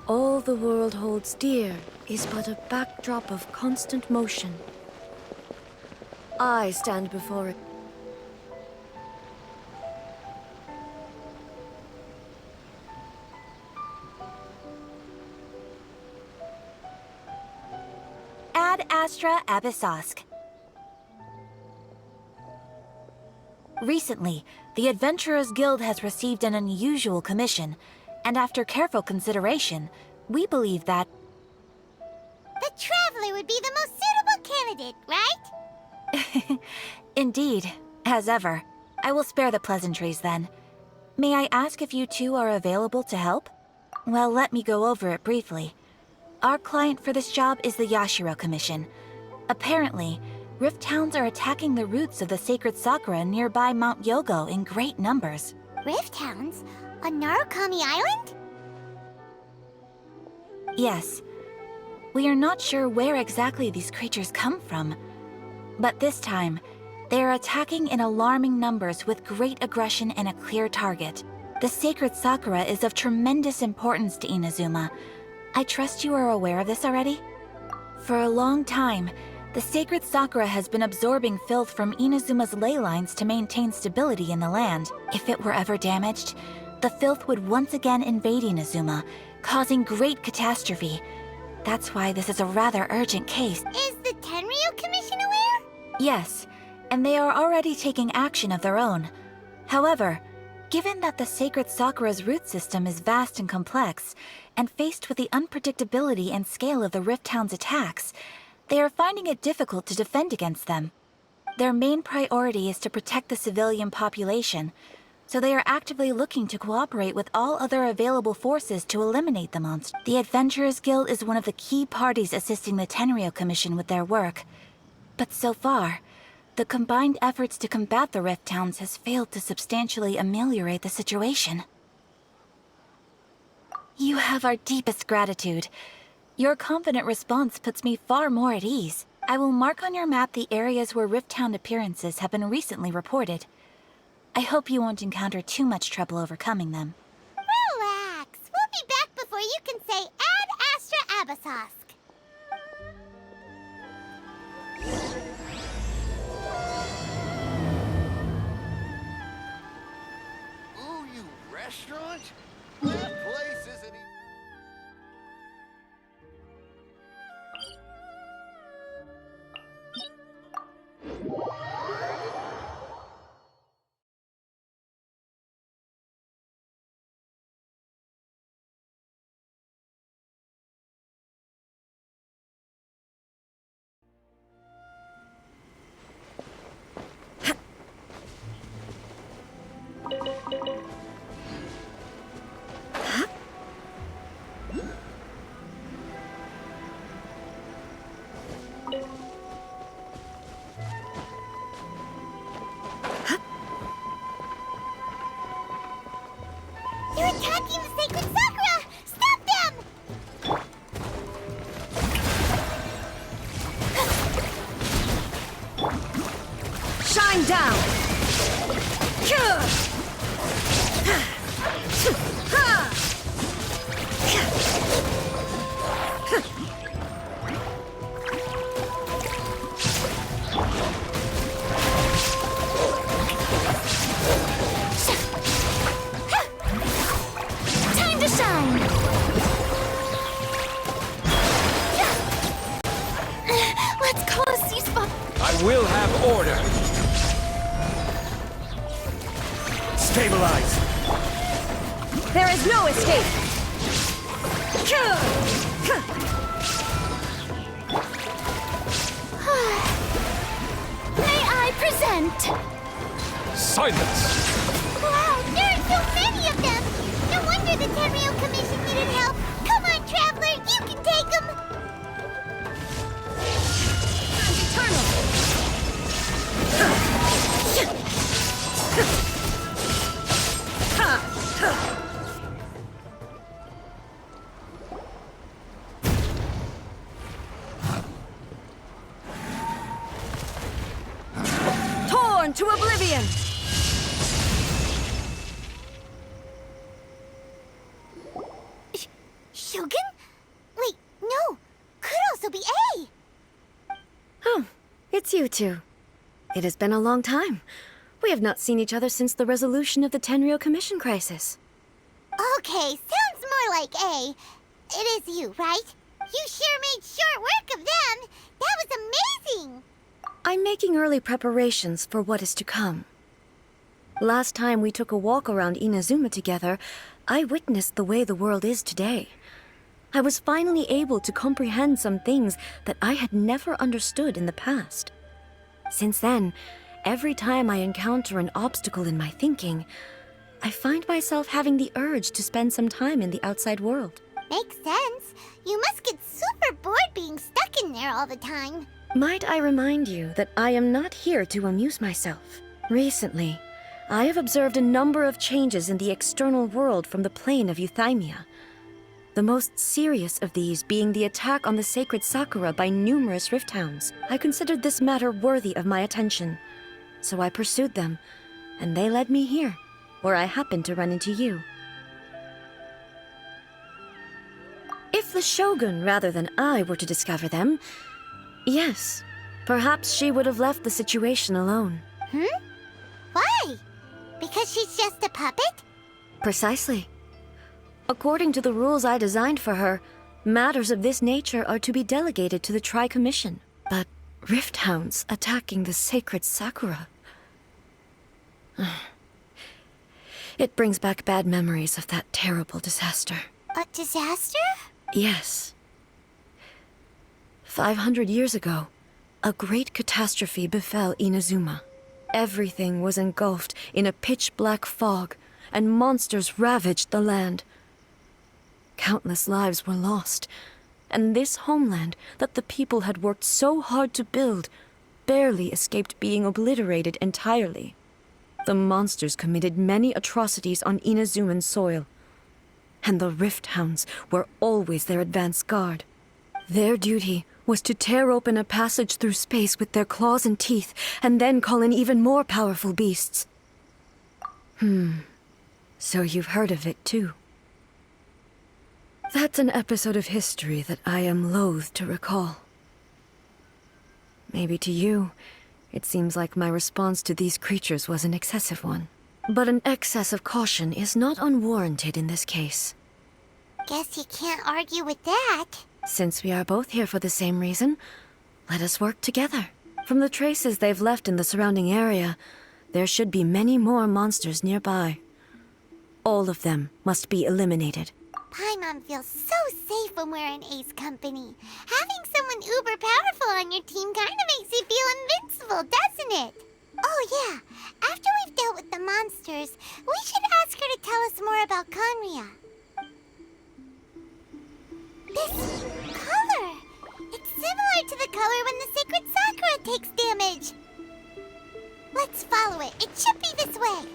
All the world holds dear is but a backdrop of constant motion. I stand before it. Ad Astra Abyssosk. Recently, the Adventurers Guild has received an unusual commission, and after careful consideration, we believe that... The Traveler would be the most suitable candidate, right? Indeed, as ever. I will spare the pleasantries then. May I ask if you two are available to help? Well, let me go over it briefly. Our client for this job is the Yashiro Commission. Apparently, Rift Hounds are attacking the roots of the sacred sakura nearby Mount Yogo in great numbers. Rift Hounds? On Narukami Island? Yes. We are not sure where exactly these creatures come from. But this time, they are attacking in alarming numbers with great aggression and a clear target. The sacred sakura is of tremendous importance to Inazuma. I trust you are aware of this already? For a long time, the sacred sakura has been absorbing filth from Inazuma's ley lines to maintain stability in the land. If it were ever damaged, the filth would once again invade Inazuma, causing great catastrophe. That's why this is a rather urgent case. Is the Tenryu Commission aware? Yes, and they are already taking action of their own. However, given that the sacred sakura's root system is vast and complex, and faced with the unpredictability and scale of the Rift Hound's attacks, they are finding it difficult to defend against them. Their main priority is to protect the civilian population, so they are actively looking to cooperate with all other available forces to eliminate the monster. The Adventurers Guild is one of the key parties assisting the Tenryu Commission with their work. But so far, the combined efforts to combat the Rift Hounds has failed to substantially ameliorate the situation. You have our deepest gratitude. Your confident response puts me far more at ease. I will mark on your map the areas where Rift Hound appearances have been recently reported. I hope you won't encounter too much trouble overcoming them. Relax. We'll be back before you can say Ad Astra Abyssosk. Ooh, you restaurant? That place isn't even... They're attacking the sacred sakura! Stop them! Shine down! Time to shine! Let's call a ceasefire. I will have order. Stabilize. There is no escape! May I present? Silence. Wow, there are so many of them! No wonder needed help. Come on, Traveler, you can take him. Torn to oblivion! Shogun? Wait, no. Could also be A. Oh, it's you two. It has been a long time. We have not seen each other since the resolution of the Tenryou Commission crisis. Okay, sounds more like A. It is you, right? You sure made short work of them. That was amazing. I'm making early preparations for what is to come. Last time we took a walk around Inazuma together, I witnessed the way the world is today. I was finally able to comprehend some things that I had never understood in the past. Since then, every time I encounter an obstacle in my thinking, I find myself having the urge to spend some time in the outside world. Makes sense. You must get super bored being stuck in there all the time. Might I remind you that I am not here to amuse myself. Recently, I have observed a number of changes in the external world from the plane of Euthymia. The most serious of these being the attack on the sacred Sakura by numerous rift hounds. I considered this matter worthy of my attention, so I pursued them, and they led me here, where I happened to run into you. If the Shogun rather than I were to discover them, yes, perhaps she would have left the situation alone. Why? Because she's just a puppet? Precisely. According to the rules I designed for her, matters of this nature are to be delegated to the Tri-Commission. But rift hounds attacking the sacred Sakura... It brings back bad memories of that terrible disaster. A disaster? Yes. 500 years ago, a great catastrophe befell Inazuma. Everything was engulfed in a pitch-black fog, and monsters ravaged the land. Countless lives were lost, and this homeland that the people had worked so hard to build barely escaped being obliterated entirely. The monsters committed many atrocities on Inazuman soil, and the Rift Hounds were always their advance guard. Their duty was to tear open a passage through space with their claws and teeth, and then call in even more powerful beasts. So you've heard of it too. That's an episode of history that I am loath to recall. Maybe to you, it seems like my response to these creatures was an excessive one. But an excess of caution is not unwarranted in this case. Guess you can't argue with that. Since we are both here for the same reason, let us work together. From the traces they've left in the surrounding area, there should be many more monsters nearby. All of them must be eliminated. Paimon feels so safe when we're in Ace company. Having someone uber powerful on your team kinda makes you feel invincible, doesn't it? Oh yeah, after we've dealt with the monsters, we should ask her to tell us more about Conria. This color! It's similar to the color when the sacred Sakura takes damage. Let's follow it. It should be this way.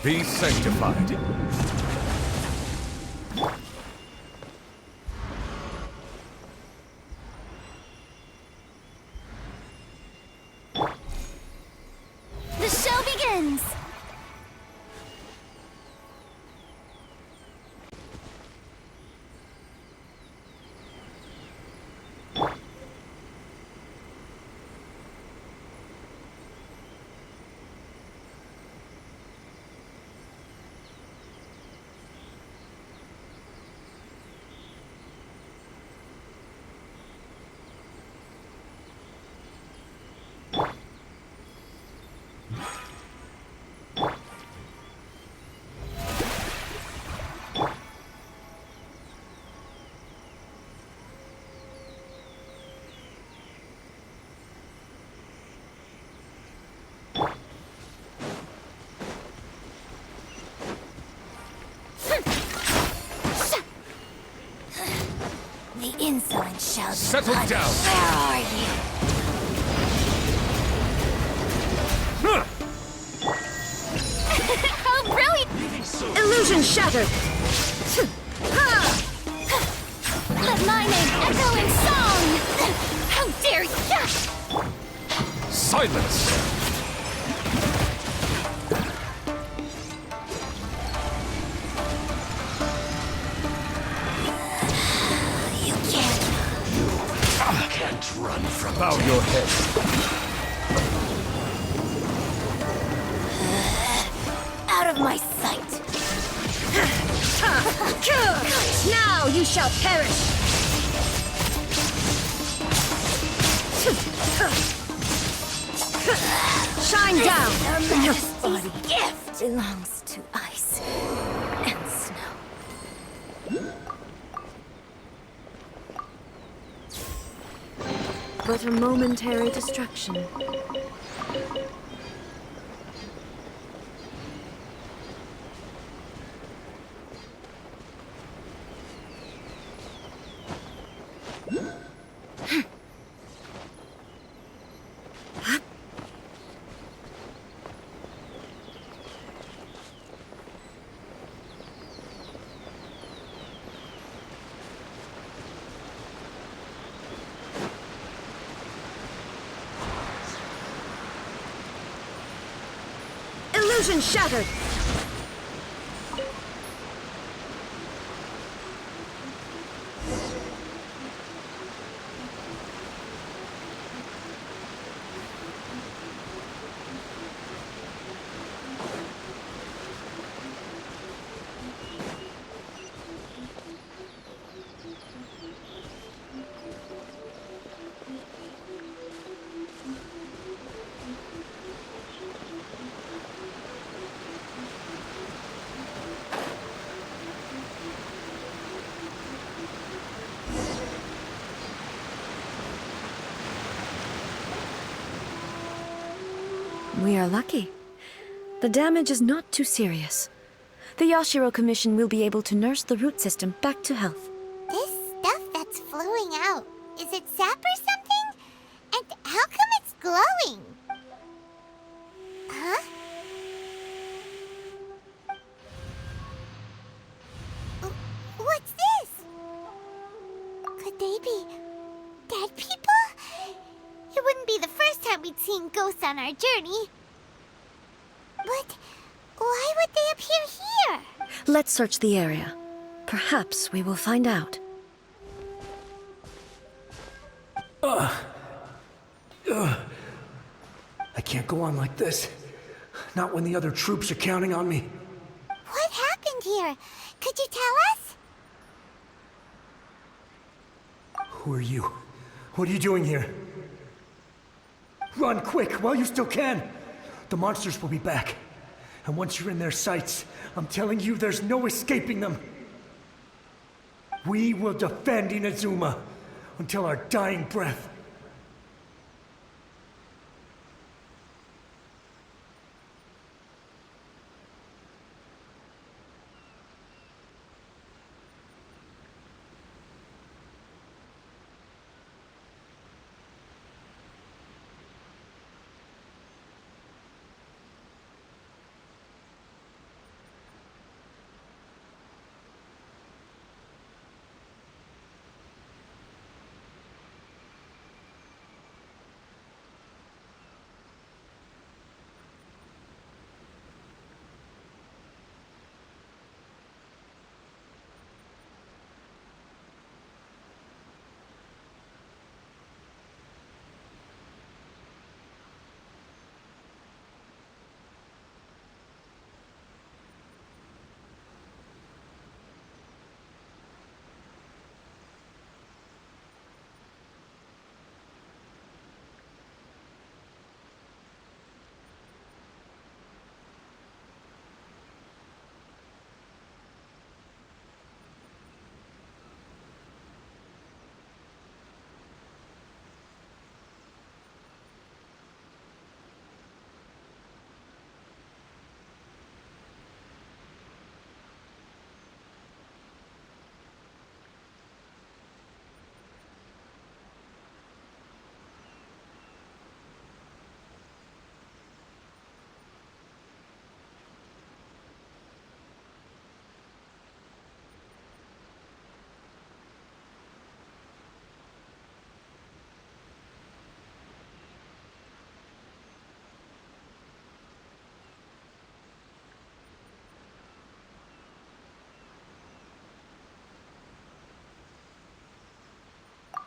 Be sanctified. The show begins! The insolent Shogun. Settle down. Where are you? How brilliant! Illusion shattered! Let my name echo in song! How dare you! Silence! You Can't run from Bow your head. out of my sight! Now you shall perish! Shine down! Her Majesty's body gift belongs to ice and snow. But a momentary distraction. Illusion shattered! We are lucky. The damage is not too serious. The Yashiro Commission will be able to nurse the root system back to health. This stuff that's flowing out, is it sap or something? And how come it's glowing? Huh? What's this? Could they be dead people? It wouldn't be the first time we'd seen ghosts on our journey. But why would they appear here? Let's search the area. Perhaps we will find out. I can't go on like this. Not when the other troops are counting on me. What happened here? Could you tell us? Who are you? What are you doing here? Run quick while you still can! The monsters will be back. And once you're in their sights, I'm telling you there's no escaping them. We will defend Inazuma until our dying breath.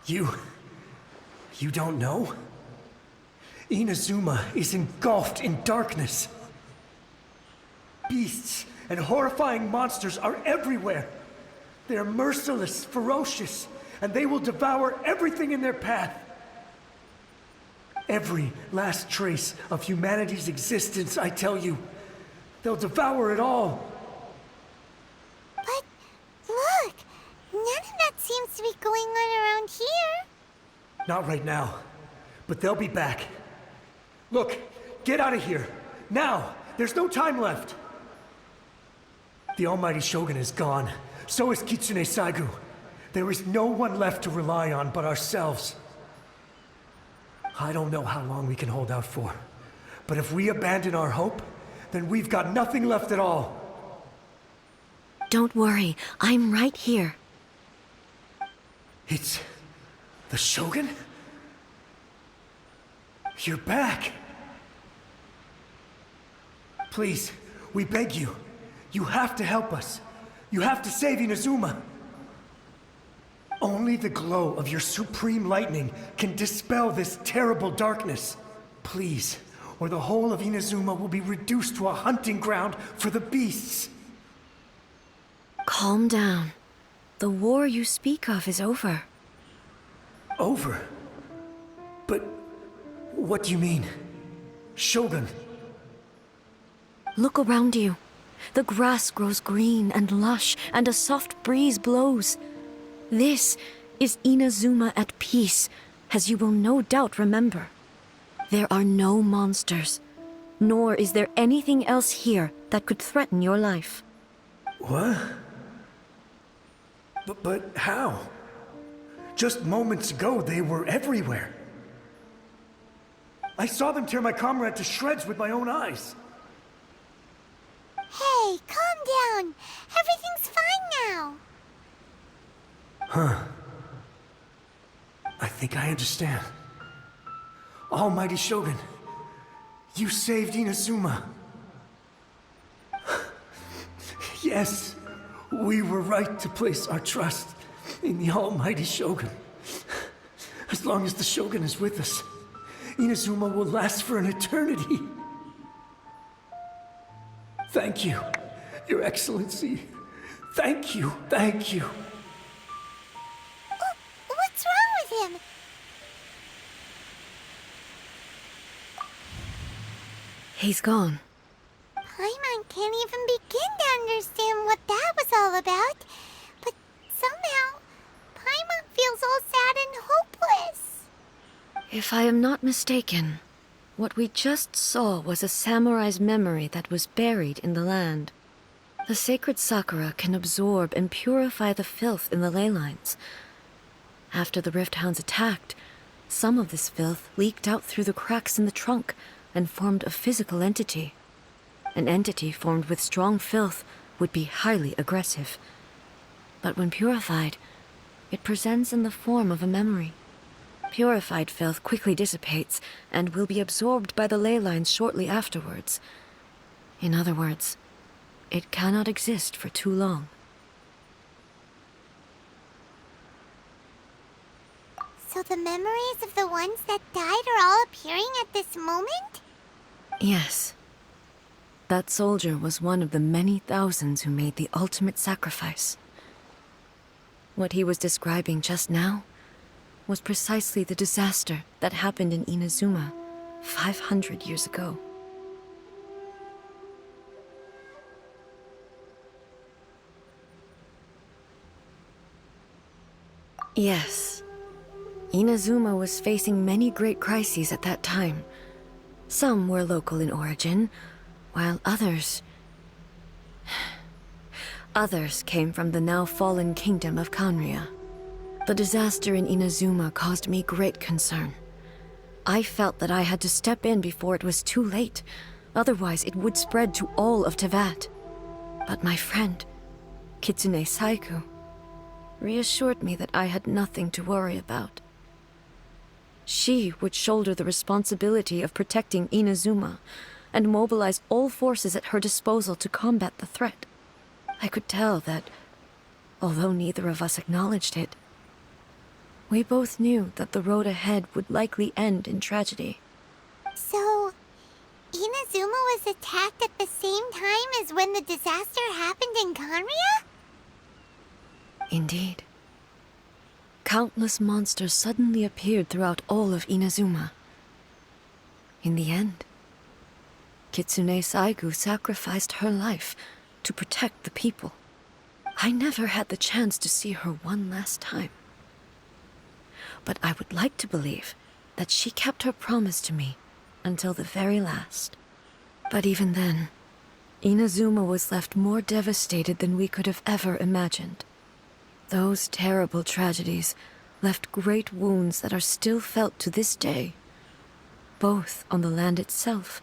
You don't know? Inazuma is engulfed in darkness. Beasts and horrifying monsters are everywhere. They are merciless, ferocious, and they will devour everything in their path. Every last trace of humanity's existence, I tell you. They'll devour it all. But look, none of that seems to be going on around here. Not right now, but they'll be back. Look, get out of here. Now! There's no time left! The almighty Shogun is gone. So is Kitsune Saigu. There is no one left to rely on but ourselves. I don't know how long we can hold out for. But if we abandon our hope, then we've got nothing left at all. Don't worry, I'm right here. It's... the Shogun? You're back! Please, we beg you. You have to help us. You have to save Inazuma. Only the glow of your supreme lightning can dispel this terrible darkness. Please, or the whole of Inazuma will be reduced to a hunting ground for the beasts. Calm down. The war you speak of is over. Over? But what do you mean? Shogun? Look around you. The grass grows green and lush, and a soft breeze blows. This is Inazuma at peace, as you will no doubt remember. There are no monsters, nor is there anything else here that could threaten your life. What? But how? Just moments ago, they were everywhere. I saw them tear my comrade to shreds with my own eyes. Hey, calm down. Everything's fine now. Huh. I think I understand. Almighty Shogun, you saved Inazuma. Yes, we were right to place our trust in the Almighty Shogun. As long as the Shogun is with us, Inazuma will last for an eternity. Thank you, Your Excellency. Thank you, thank you. What's wrong with him? He's gone. Paimon can't even begin to understand what that was all about. But somehow, Paimon feels all sad and hopeless. If I am not mistaken, what we just saw was a samurai's memory that was buried in the land. The sacred sakura can absorb and purify the filth in the ley lines. After the Rift Hounds attacked, some of this filth leaked out through the cracks in the trunk and formed a physical entity. An entity formed with strong filth would be highly aggressive. But when purified, it presents in the form of a memory. Purified filth quickly dissipates and will be absorbed by the ley lines shortly afterwards. In other words, it cannot exist for too long. So the memories of the ones that died are all appearing at this moment? Yes. That soldier was one of the many thousands who made the ultimate sacrifice. What he was describing just now was precisely the disaster that happened in Inazuma 500 years ago. Yes. Inazuma was facing many great crises at that time. Some were local in origin, while others came from the now fallen kingdom of Kanria. The disaster in Inazuma caused me great concern. I felt that I had to step in before it was too late, otherwise it would spread to all of Teyvat. But my friend, Kitsune Saigu, reassured me that I had nothing to worry about. She would shoulder the responsibility of protecting Inazuma and mobilize all forces at her disposal to combat the threat. I could tell that, although neither of us acknowledged it, We both knew that the road ahead would likely end in tragedy. So, Inazuma was attacked at the same time as when the disaster happened in Kanria? Indeed. Countless monsters suddenly appeared throughout all of Inazuma. In the end, Kitsune Saigu sacrificed her life to protect the people. I never had the chance to see her one last time. But I would like to believe that she kept her promise to me until the very last. But even then, Inazuma was left more devastated than we could have ever imagined. Those terrible tragedies left great wounds that are still felt to this day, both on the land itself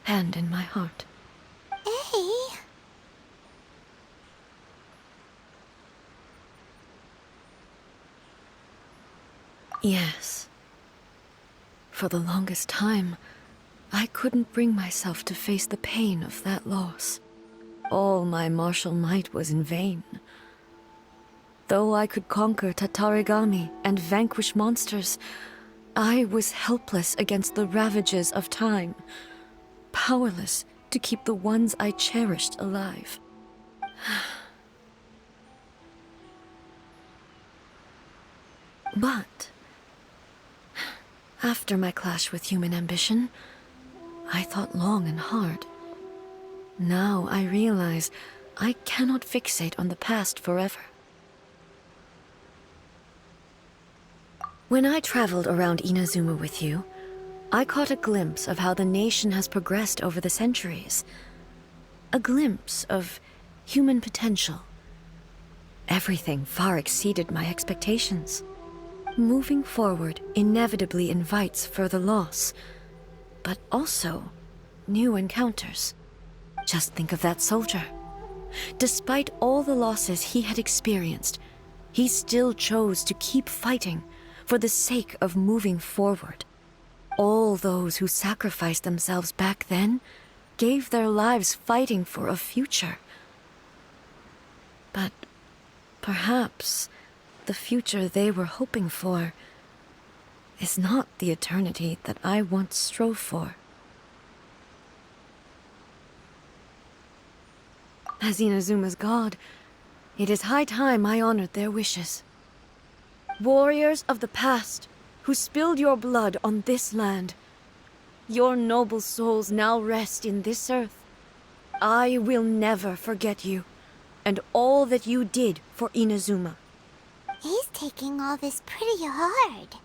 and in my heart. Hey. Yes. For the longest time, I couldn't bring myself to face the pain of that loss. All my martial might was in vain. Though I could conquer Tatarigami and vanquish monsters, I was helpless against the ravages of time, powerless to keep the ones I cherished alive. But after my clash with human ambition, I thought long and hard. Now I realize I cannot fixate on the past forever. When I traveled around Inazuma with you, I caught a glimpse of how the nation has progressed over the centuries. A glimpse of human potential. Everything far exceeded my expectations. Moving forward inevitably invites further loss, but also new encounters. Just think of that soldier. Despite all the losses he had experienced, he still chose to keep fighting for the sake of moving forward. All those who sacrificed themselves back then gave their lives fighting for a future. But perhaps the future they were hoping for is not the eternity that I once strove for. As Inazuma's god, it is high time I honored their wishes. Warriors of the past, who spilled your blood on this land, your noble souls now rest in this earth. I will never forget you, and all that you did for Inazuma. He's taking all this pretty hard.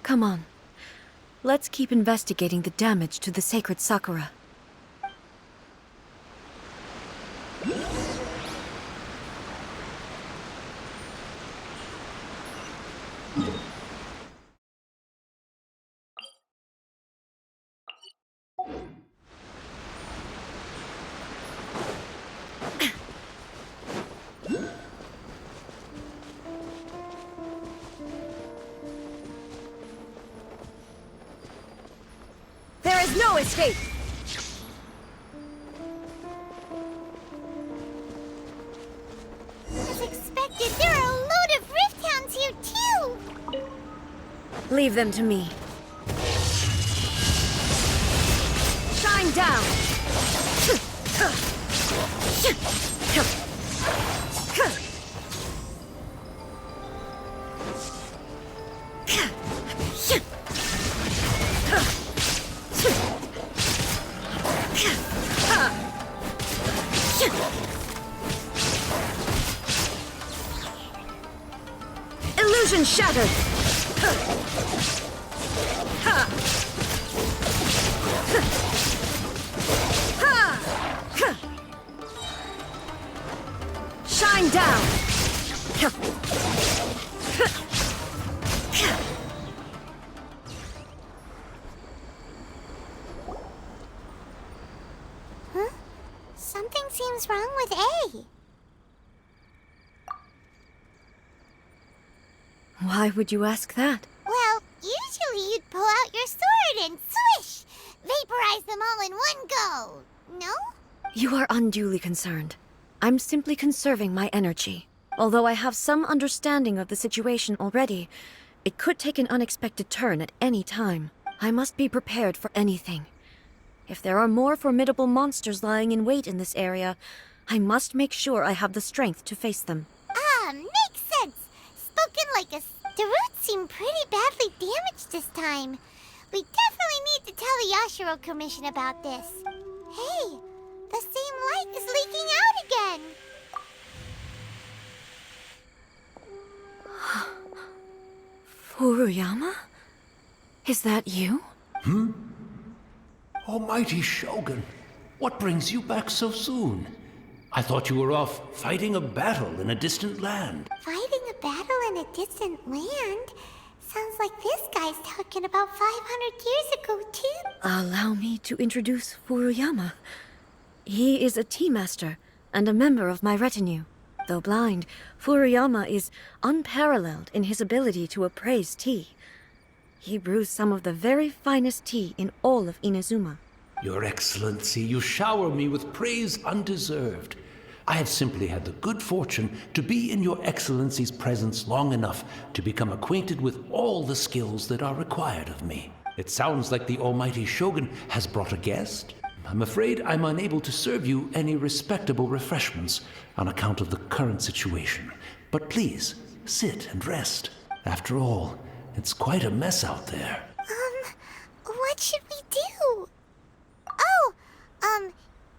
Come on. Let's keep investigating the damage to the sacred Sakura. There is no escape! As expected, there are a load of Rift Hounds here too! Leave them to me. Shine down! Illusion shattered! Shine down! Huh? Something seems wrong with A. Why would you ask that? Well, usually you'd pull out your sword and swish! vaporize them all in one go. No? You are unduly concerned. I'm simply conserving my energy. Although I have some understanding of the situation already, it could take an unexpected turn at any time. I must be prepared for anything. If there are more formidable monsters lying in wait in this area, I must make sure I have the strength to face them. Ah, makes sense. Spoken like a... The roots seem pretty badly damaged this time. We definitely need to tell the Yashiro Commission about this. Hey, the same light is leaking out again. Furuyama? Is that you? Almighty Shogun, what brings you back so soon? I thought you were off fighting a battle in a distant land. Fighting a battle in a distant land? Sounds like this guy's talking about 500 years ago, too. Allow me to introduce Furuyama. He is a tea master and a member of my retinue. Though blind, Furuyama is unparalleled in his ability to appraise tea. He brews some of the very finest tea in all of Inazuma. Your Excellency, you shower me with praise undeserved. I have simply had the good fortune to be in Your Excellency's presence long enough to become acquainted with all the skills that are required of me. It sounds like the Almighty Shogun has brought a guest. I'm afraid I'm unable to serve you any respectable refreshments on account of the current situation. But please, sit and rest. After all, it's quite a mess out there. What should we do?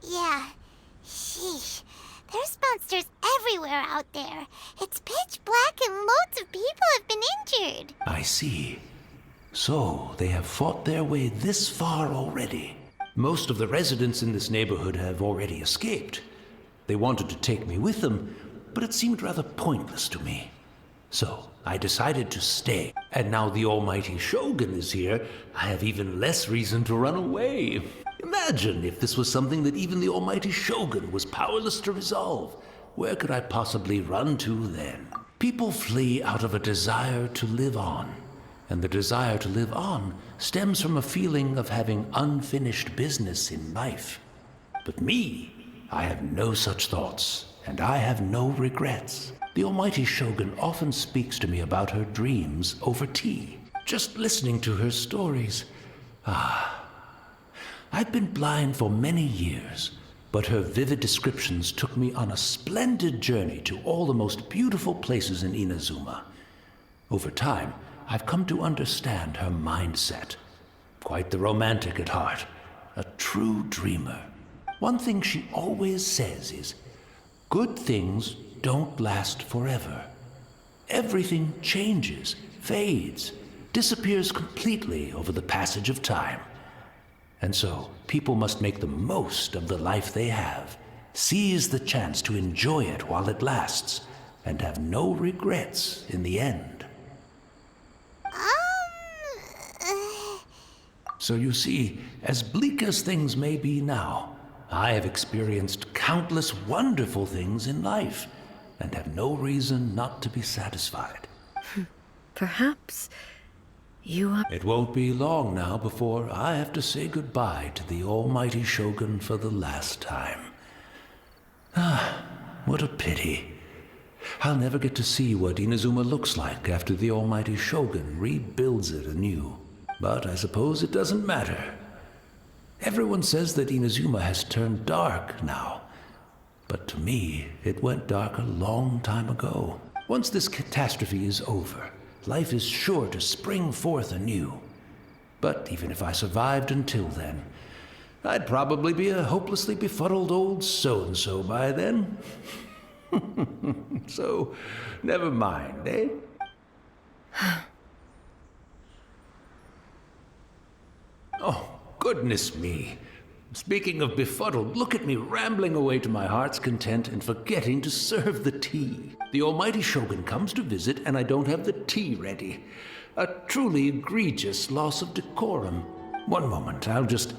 Yeah. Sheesh. There's monsters everywhere out there. It's pitch black and loads of people have been injured. I see. So, they have fought their way this far already. Most of the residents in this neighborhood have already escaped. They wanted to take me with them, but it seemed rather pointless to me. So, I decided to stay. And now the Almighty Shogun is here, I have even less reason to run away. Imagine if this was something that even the Almighty Shogun was powerless to resolve. Where could I possibly run to then? People flee out of a desire to live on. And the desire to live on stems from a feeling of having unfinished business in life. But me, I have no such thoughts, and I have no regrets. The Almighty Shogun often speaks to me about her dreams over tea. Just listening to her stories. I've been blind for many years, but her vivid descriptions took me on a splendid journey to all the most beautiful places in Inazuma. Over time, I've come to understand her mindset. Quite the romantic at heart, a true dreamer. One thing she always says is, good things don't last forever. Everything changes, fades, disappears completely over the passage of time. And so, people must make the most of the life they have, seize the chance to enjoy it while it lasts, and have no regrets in the end. So you see, as bleak as things may be now, I have experienced countless wonderful things in life, and have no reason not to be satisfied. Perhaps you are... It won't be long now before I have to say goodbye to the Almighty Shogun for the last time. What a pity. I'll never get to see what Inazuma looks like after the Almighty Shogun rebuilds it anew. But I suppose it doesn't matter. Everyone says that Inazuma has turned dark now. But to me, it went dark a long time ago. Once this catastrophe is over, life is sure to spring forth anew. But even if I survived until then, I'd probably be a hopelessly befuddled old so-and-so by then. So, never mind, eh? Oh, goodness me. Speaking of befuddled, look at me rambling away to my heart's content and forgetting to serve the tea. The Almighty Shogun comes to visit and I don't have the tea ready. A truly egregious loss of decorum. One moment, I'll just...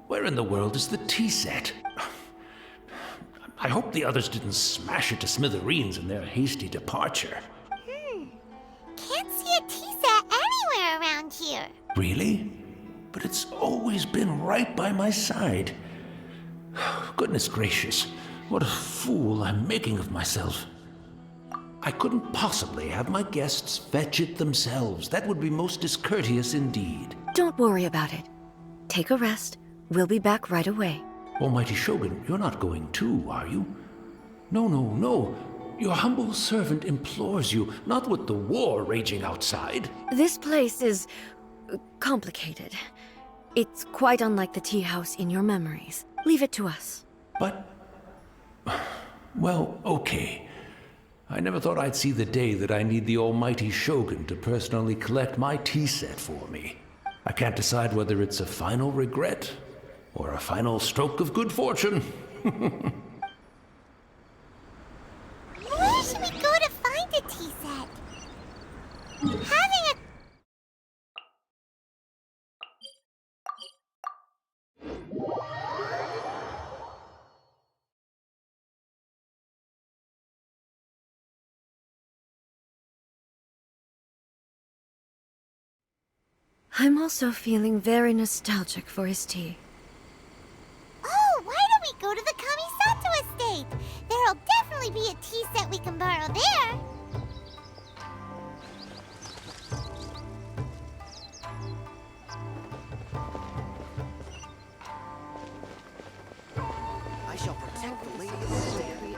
Where in the world is the tea set? I hope the others didn't smash it to smithereens in their hasty departure. Can't see a tea set anywhere around here. Really? but it's always been right by my side. Goodness gracious, what a fool I'm making of myself. I couldn't possibly have my guests fetch it themselves. That would be most discourteous indeed. Don't worry about it. Take a rest. We'll be back right away. Almighty Shogun, you're not going too, are you? No, no, no. Your humble servant implores you, not with the war raging outside. This place is complicated. It's quite unlike the tea house in your memories. Leave it to us. But... well, okay. I never thought I'd see the day that I need the almighty Shogun to personally collect my tea set for me. I can't decide whether it's a final regret or a final stroke of good fortune. Where should we go to find a tea set? Having a... I'm also feeling very nostalgic for his tea. Oh, why don't we go to the Kamisato estate? There'll definitely be a tea set we can borrow there. I shall protect the lady of the stand.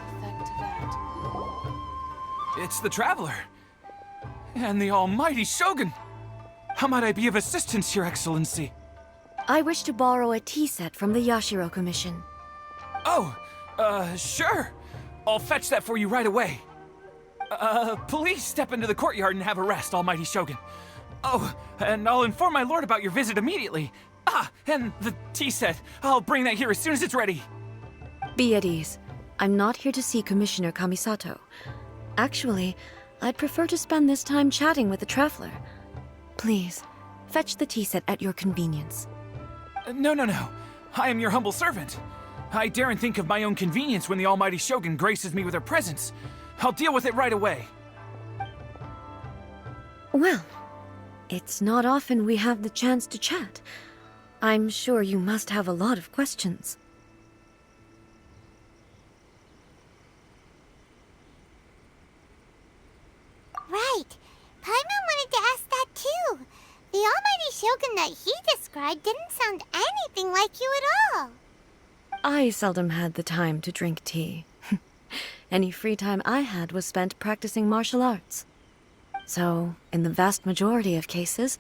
It's the Traveler. And the almighty Shogun. How might I be of assistance, Your Excellency? I wish to borrow a tea set from the Yashiro Commission. Oh, sure. I'll fetch that for you right away. Please step into the courtyard and have a rest, almighty Shogun. Oh, and I'll inform my lord about your visit immediately. Ah, and the tea set. I'll bring that here as soon as it's ready. Be at ease. I'm not here to see Commissioner Kamisato. Actually, I'd prefer to spend this time chatting with the Traveler. Please, fetch the tea set at your convenience. No. I am your humble servant. I daren't think of my own convenience when the almighty Shogun graces me with her presence. I'll deal with it right away. Well, it's not often we have the chance to chat. I'm sure you must have a lot of questions. Right. Paimon wanted to ask that too. The almighty Shogun that he described didn't sound anything like you at all. I seldom had the time to drink tea. Any free time I had was spent practicing martial arts. So, in the vast majority of cases,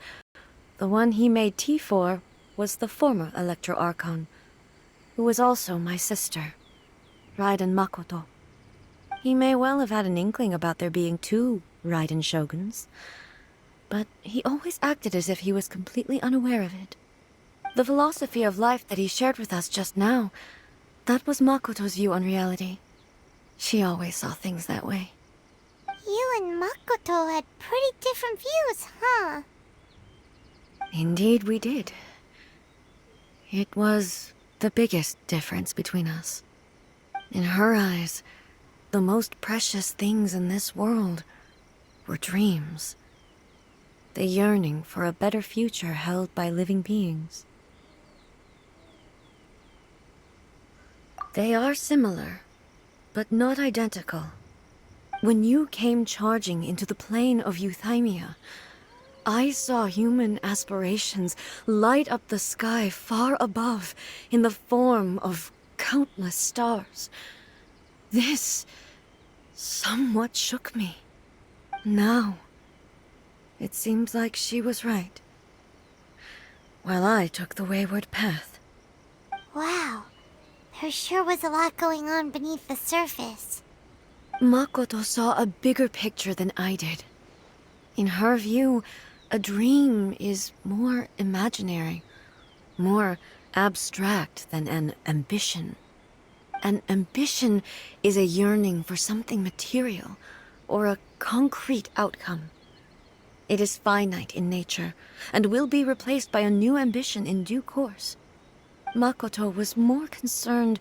the one he made tea for was the former Electro Archon, who was also my sister, Raiden Makoto. He may well have had an inkling about there being two Raiden Shoguns, but he always acted as if he was completely unaware of it. The philosophy of life that he shared with us just now, that was Makoto's view on reality. She always saw things that way. You and Makoto had pretty different views, huh? Indeed we did. It was the biggest difference between us. In her eyes, the most precious things in this world were dreams. The yearning for a better future held by living beings. They are similar, but not identical. When you came charging into the plane of Euthymia, I saw human aspirations light up the sky far above in the form of countless stars. This somewhat shook me. Now, it seems like she was right, while I took the wayward path. Wow. There sure was a lot going on beneath the surface. Makoto saw a bigger picture than I did. In her view, a dream is more imaginary, more abstract than an ambition. An ambition is a yearning for something material, or a concrete outcome. It is finite in nature, and will be replaced by a new ambition in due course. Makoto was more concerned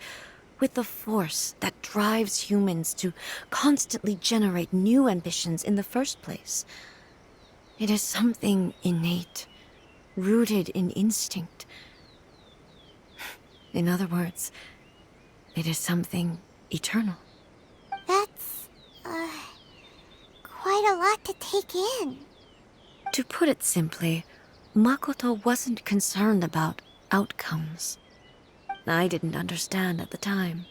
with the force that drives humans to constantly generate new ambitions in the first place. It is something innate, rooted in instinct. In other words, it is something eternal. That's, quite a lot to take in. To put it simply, Makoto wasn't concerned about outcomes. I didn't understand at the time.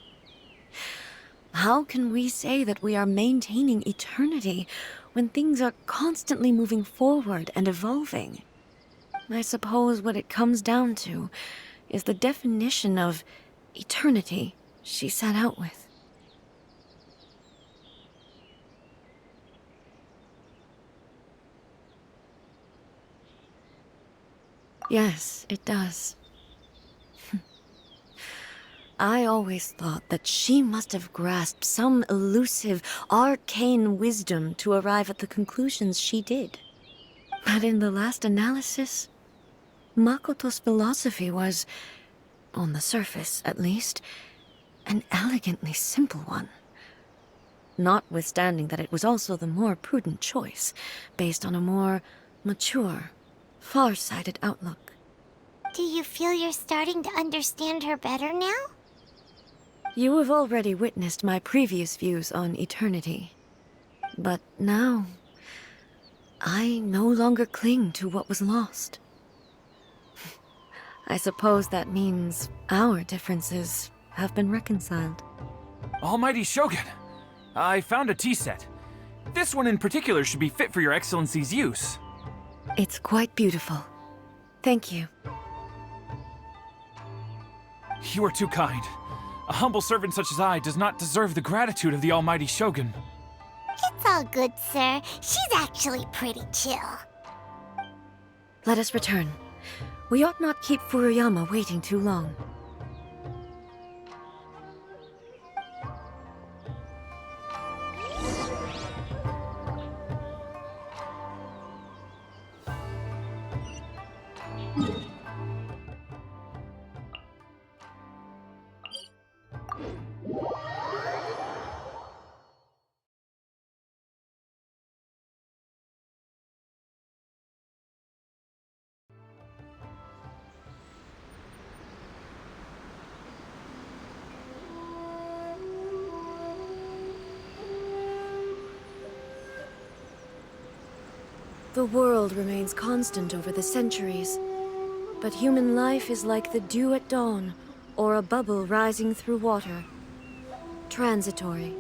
How can we say that we are maintaining eternity when things are constantly moving forward and evolving? I suppose what it comes down to is the definition of eternity she set out with. Yes, it does. I always thought that she must have grasped some elusive, arcane wisdom to arrive at the conclusions she did. But in the last analysis, Makoto's philosophy was, on the surface at least, an elegantly simple one. Notwithstanding that it was also the more prudent choice, based on a more mature, far-sighted outlook. Do you feel you're starting to understand her better now? You have already witnessed my previous views on eternity. But now, I no longer cling to what was lost. I suppose that means our differences have been reconciled. Almighty Shogun, I found a tea set. This one in particular should be fit for your Excellency's use. It's quite beautiful. Thank you. You are too kind. A humble servant such as I does not deserve the gratitude of the Almighty Shogun. It's all good, sir. She's actually pretty chill. Let us return. We ought not keep Furuyama waiting too long. The world remains constant over the centuries, but human life is like the dew at dawn, or a bubble rising through water. Transitory.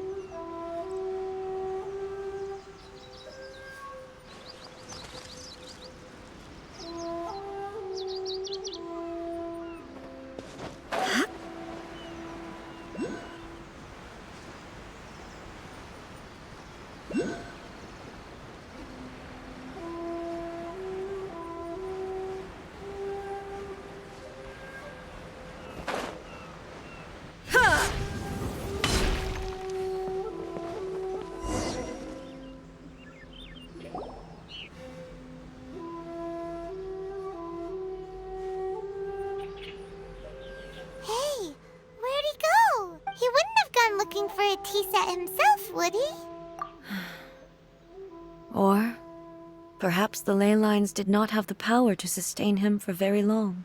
Hey, where'd he go? He wouldn't have gone looking for a tea set himself, would he? Or perhaps the ley lines did not have the power to sustain him for very long.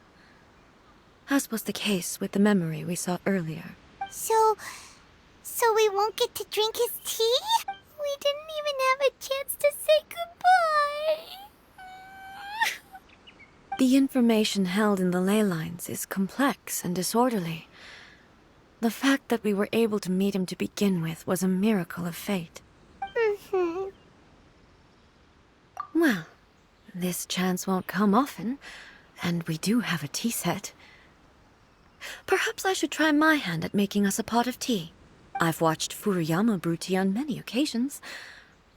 As was the case with the memory we saw earlier. So we won't get to drink his tea? We didn't even have a chance to say goodbye. The information held in the ley lines is complex and disorderly. The fact that we were able to meet him to begin with was a miracle of fate. Mm-hmm. Well, this chance won't come often, and we do have a tea set. Perhaps I should try my hand at making us a pot of tea. I've watched Furuyama brew tea on many occasions.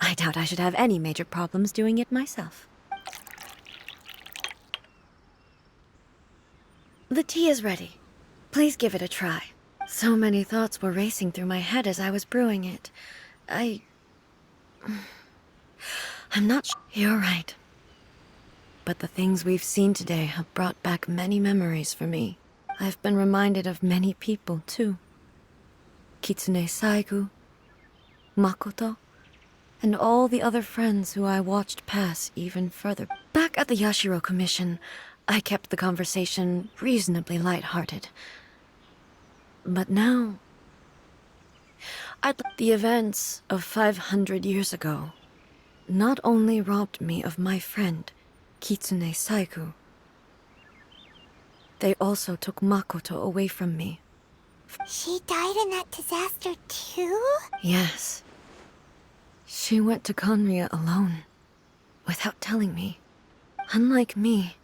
I doubt I should have any major problems doing it myself. The tea is ready. Please give it a try. So many thoughts were racing through my head as I was brewing it. I'm not sure. You're right. But the things we've seen today have brought back many memories for me. I've been reminded of many people, too. Kitsune Saigu, Makoto, and all the other friends who I watched pass even further. Back at the Yashiro Commission, I kept the conversation reasonably lighthearted. But now, the events of 500 years ago not only robbed me of my friend, Kitsune Saiku, they also took Makoto away from me. She died in that disaster too? Yes. She went to Conria alone, without telling me. Unlike me,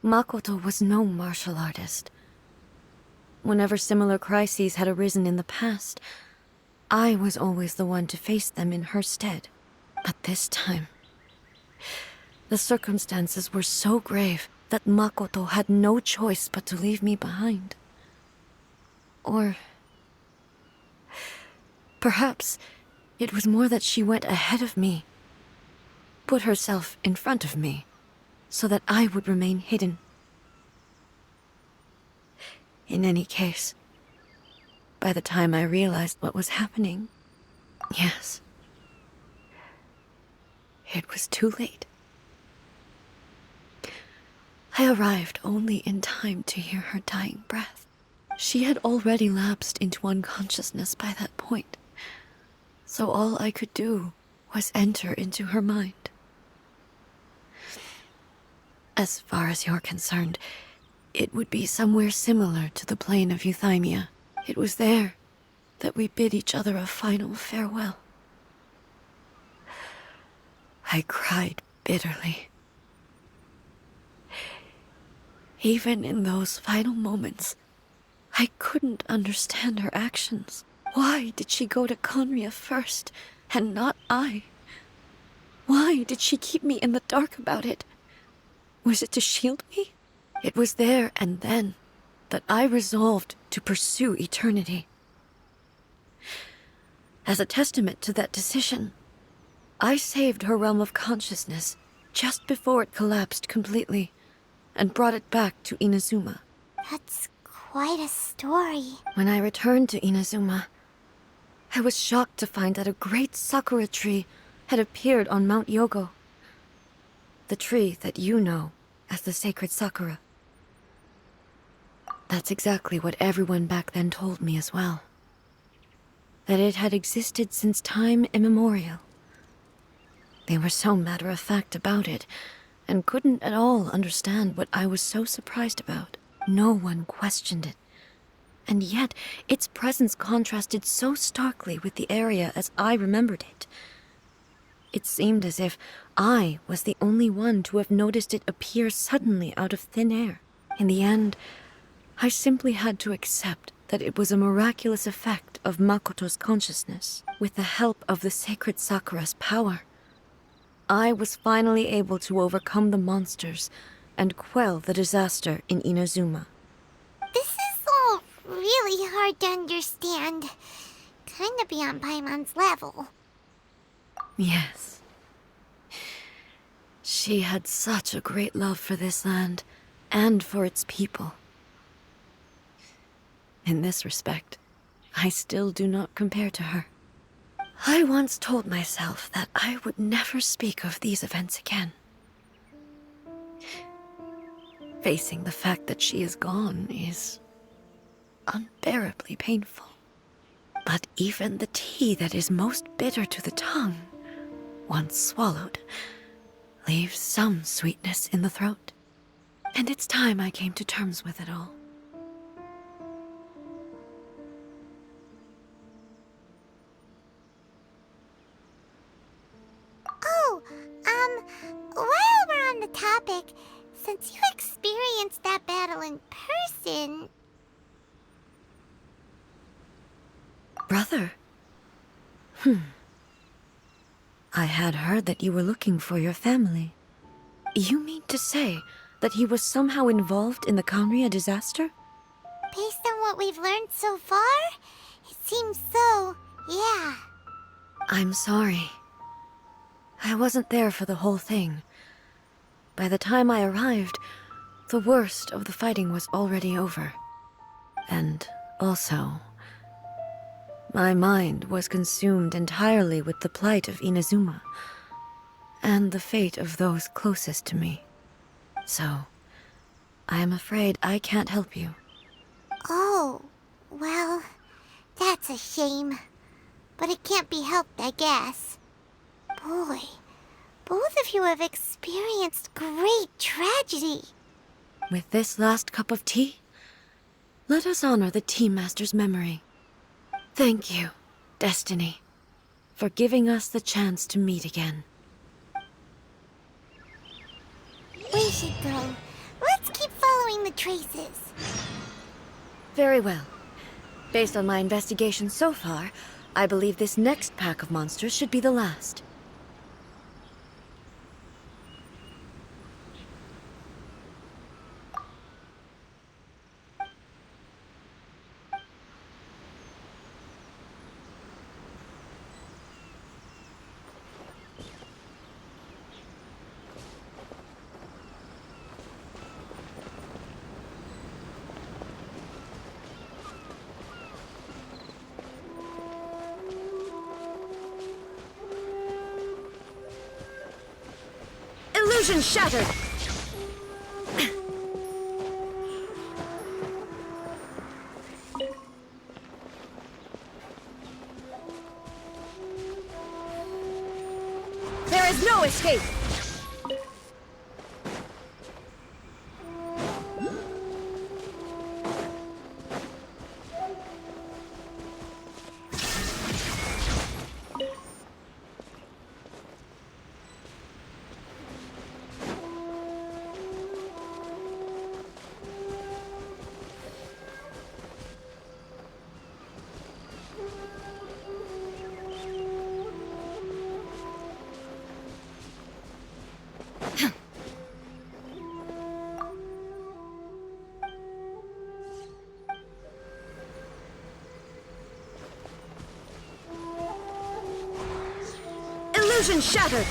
Makoto was no martial artist. Whenever similar crises had arisen in the past, I was always the one to face them in her stead. But this time, the circumstances were so grave that Makoto had no choice but to leave me behind. Or perhaps it was more that she went ahead of me, put herself in front of me, so that I would remain hidden. In any case, by the time I realized what was happening, yes, it was too late. I arrived only in time to hear her dying breath. She had already lapsed into unconsciousness by that point, so all I could do was enter into her mind. As far as you're concerned, it would be somewhere similar to the plane of Euthymia. It was there that we bid each other a final farewell. I cried bitterly. Even in those final moments, I couldn't understand her actions. Why did she go to Conria first, and not I? Why did she keep me in the dark about it? Was it to shield me? It was there and then that I resolved to pursue eternity. As a testament to that decision, I saved her realm of consciousness just before it collapsed completely, and brought it back to Inazuma. That's quite a story. When I returned to Inazuma, I was shocked to find that a great sakura tree had appeared on Mount Yogo. The tree that you know as the sacred sakura. That's exactly what everyone back then told me as well. That it had existed since time immemorial. They were so matter-of-fact about it, and couldn't at all understand what I was so surprised about. No one questioned it. And yet, its presence contrasted so starkly with the area as I remembered it. It seemed as if I was the only one to have noticed it appear suddenly out of thin air. In the end, I simply had to accept that it was a miraculous effect of Makoto's consciousness. With the help of the sacred Sakura's power, I was finally able to overcome the monsters and quell the disaster in Inazuma. This is all really hard to understand. Kinda beyond Paimon's level. Yes. She had such a great love for this land, and for its people. In this respect, I still do not compare to her. I once told myself that I would never speak of these events again. Facing the fact that she is gone is unbearably painful. But even the tea that is most bitter to the tongue, once swallowed, leaves some sweetness in the throat. And it's time I came to terms with it all. Oh, while we're on the topic, since you experienced that battle in person... Brother? I had heard that you were looking for your family. You mean to say that he was somehow involved in the Conria disaster? Based on what we've learned so far, it seems so, yeah. I'm sorry. I wasn't there for the whole thing. By the time I arrived, the worst of the fighting was already over. And also, my mind was consumed entirely with the plight of Inazuma, and the fate of those closest to me. So, I am afraid I can't help you. Oh, well, that's a shame. But it can't be helped, I guess. Boy, both of you have experienced great tragedy. With this last cup of tea, let us honor the Tea Master's memory. Thank you, Destiny, for giving us the chance to meet again. We should go. Let's keep following the traces. Very well. Based on my investigation so far, I believe this next pack of monsters should be the last. Illusion shattered! There is no escape! Illusion shattered!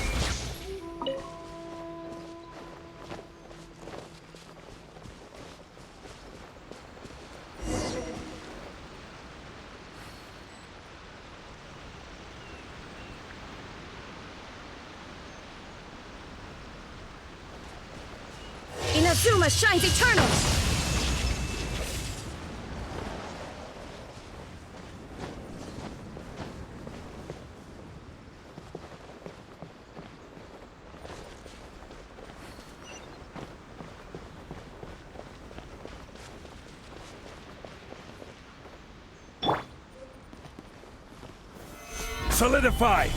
Inazuma shines eternal! Solidify!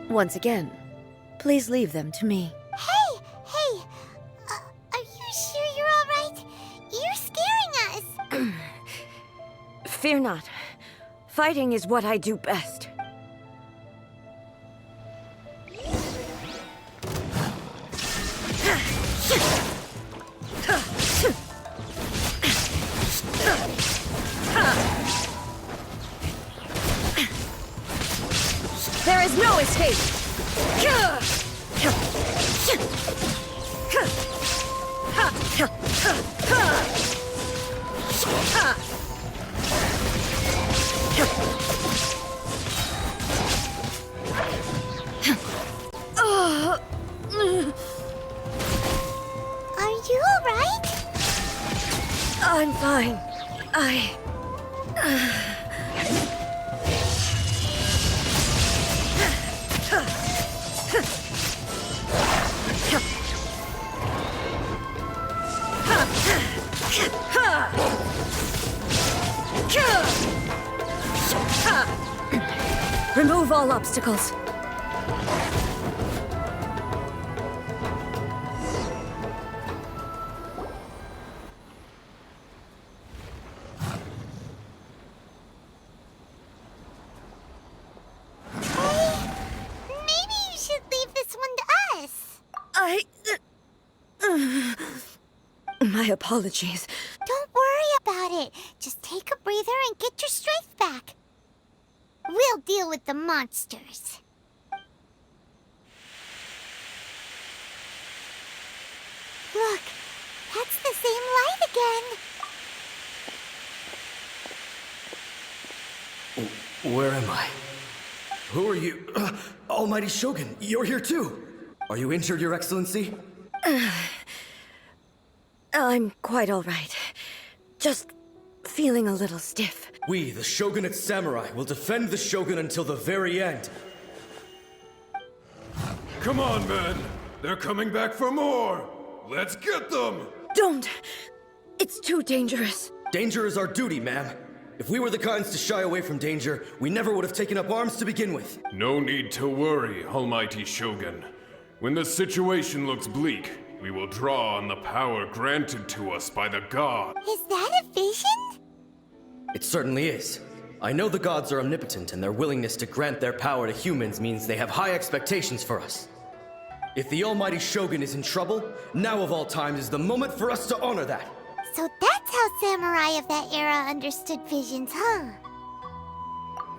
Once again, please leave them to me. Hey! Are you sure you're all right? You're scaring Fear not. Fighting is what I do best. There is no escape! Are you alright? I'm fine. Remove all obstacles. Maybe you should leave this one to us. My apologies. Don't worry about it. Just take a breather and get your strength back. We'll deal with the monsters. Look, that's the same light again. Where am I? Who are you? Almighty Shogun, you're here too! Are you injured, Your Excellency? I'm quite all right. Just feeling a little stiff. We, the Shogunate Samurai, will defend the Shogun until the very end. Come on, men. They're coming back for more. Let's get them. Don't! It's too dangerous. Danger is our duty, ma'am. If we were the kinds to shy away from danger, we never would have taken up arms to begin with. No need to worry, Almighty Shogun. When the situation looks bleak, we will draw on the power granted to us by the god. Is that a vision? It certainly is. I know the gods are omnipotent, and their willingness to grant their power to humans means they have high expectations for us. If the Almighty Shogun is in trouble, now of all times is the moment for us to honor that. So that's how samurai of that era understood visions, huh?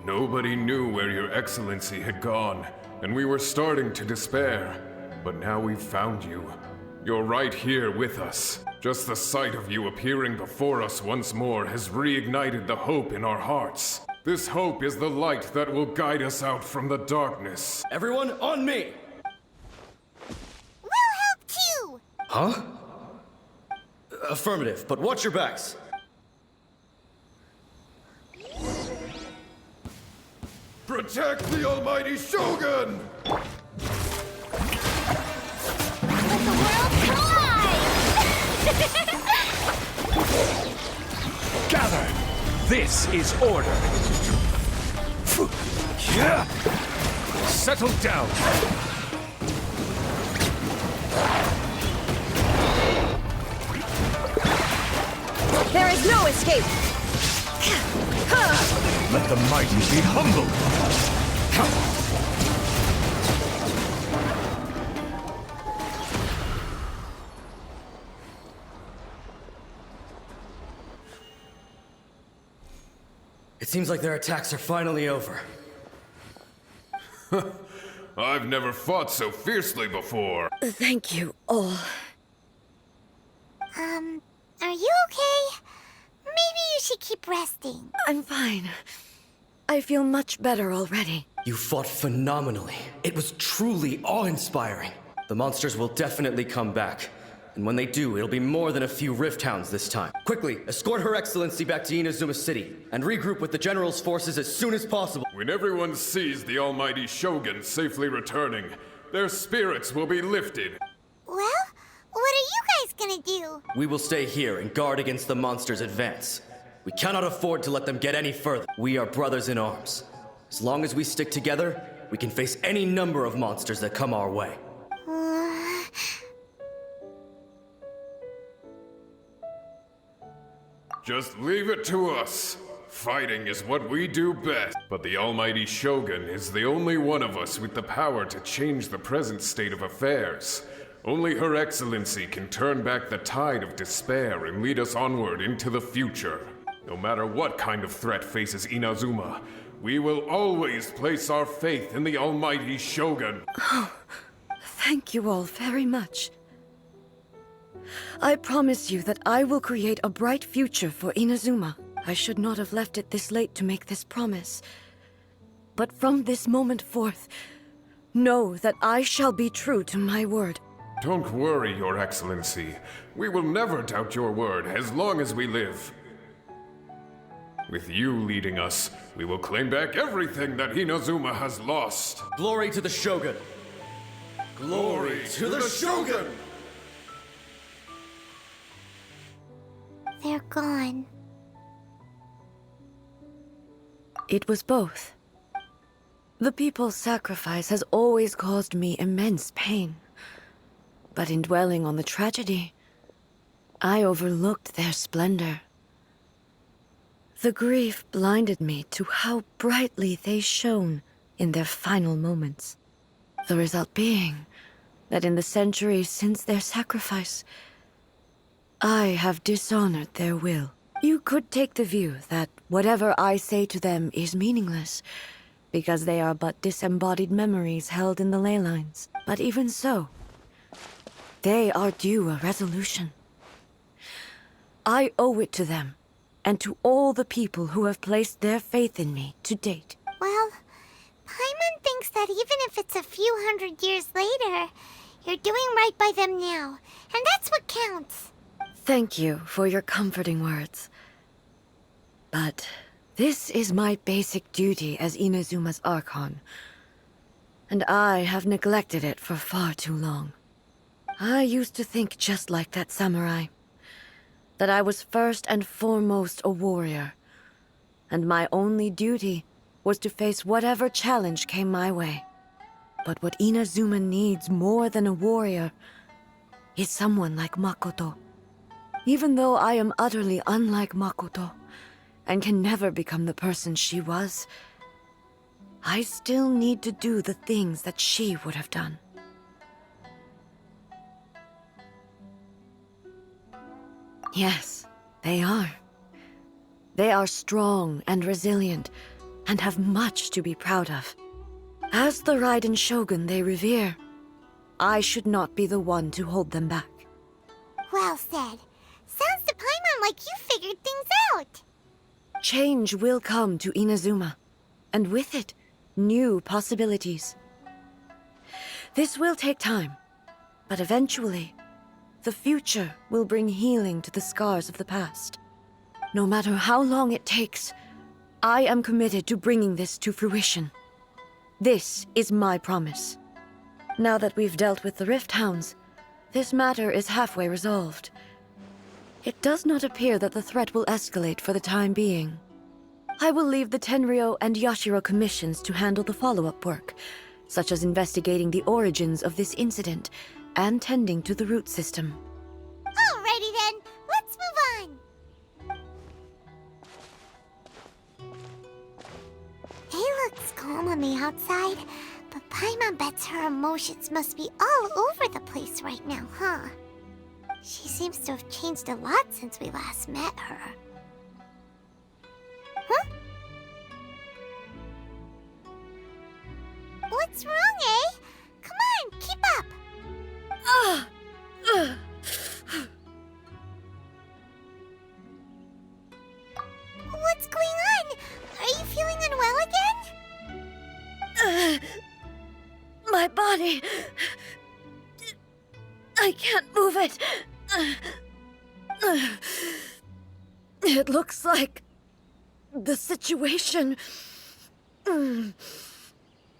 Nobody knew where Your Excellency had gone, and we were starting to despair. But now we've found you. You're right here with us. Just the sight of you appearing before us once more has reignited the hope in our hearts. This hope is the light that will guide us out from the darkness. Everyone, on me! We'll help too! Huh? Affirmative, but watch your backs. Protect the Almighty Shogun! Let the world collide! Gather! This is order! Settle down! There is no escape! Let the mighty be humbled! It seems like their attacks are finally over. I've never fought so fiercely before. Thank you all. Are you okay? Maybe you should keep resting. I'm fine. I feel much better already. You fought phenomenally. It was truly awe-inspiring. The monsters will definitely come back. And when they do, it'll be more than a few Rift Hounds this time. Quickly, escort Her Excellency back to Inazuma City, and regroup with the General's forces as soon as possible. When everyone sees the Almighty Shogun safely returning, their spirits will be lifted. Well, what are you guys gonna do? We will stay here and guard against the monsters' advance. We cannot afford to let them get any further. We are brothers in arms. As long as we stick together, we can face any number of monsters that come our way. Just leave it to us. Fighting is what we do best. But the almighty Shogun is the only one of us with the power to change the present state of affairs. Only Her Excellency can turn back the tide of despair and lead us onward into the future. No matter what kind of threat faces Inazuma, we will always place our faith in the almighty Shogun. Thank you all very much. I promise you that I will create a bright future for Inazuma. I should not have left it this late to make this promise. But from this moment forth, know that I shall be true to my word. Don't worry, Your Excellency. We will never doubt your word as long as we live. With you leading us, we will claim back everything that Inazuma has lost. Glory to the Shogun! Glory to the Shogun! They're gone. It was both. The people's sacrifice has always caused me immense pain. But in dwelling on the tragedy, I overlooked their splendor. The grief blinded me to how brightly they shone in their final moments. The result being that in the centuries since their sacrifice, I have dishonored their will. You could take the view that whatever I say to them is meaningless, because they are but disembodied memories held in the ley lines. But even so, they are due a resolution. I owe it to them, and to all the people who have placed their faith in me to date. Well, Paimon thinks that even if it's a few hundred years later, you're doing right by them now, and that's what counts. Thank you for your comforting words. But this is my basic duty as Inazuma's Archon, and I have neglected it for far too long. I used to think just like that samurai, that I was first and foremost a warrior, and my only duty was to face whatever challenge came my way. But what Inazuma needs more than a warrior is someone like Makoto. Even though I am utterly unlike Makoto, and can never become the person she was, I still need to do the things that she would have done. Yes, they are. They are strong and resilient, and have much to be proud of. As the Raiden Shogun they revere, I should not be the one to hold them back. Well said. Sounds to Paimon like you figured things out. Change will come to Inazuma, and with it, new possibilities. This will take time, but eventually, the future will bring healing to the scars of the past. No matter how long it takes, I am committed to bringing this to fruition. This is my promise. Now that we've dealt with the Rift Hounds, this matter is halfway resolved. It does not appear that the threat will escalate for the time being. I will leave the Tenryo and Yashiro commissions to handle the follow-up work, such as investigating the origins of this incident and tending to the root system. Alrighty then, let's move on. It looks calm on the outside, but Paimon bets her emotions must be all over the place right now, huh? She seems to have changed a lot since we last met her. Huh? What's wrong, eh? Come on, keep up! What's going on? Are you feeling unwell again? My body... I can't move it. It looks like the situation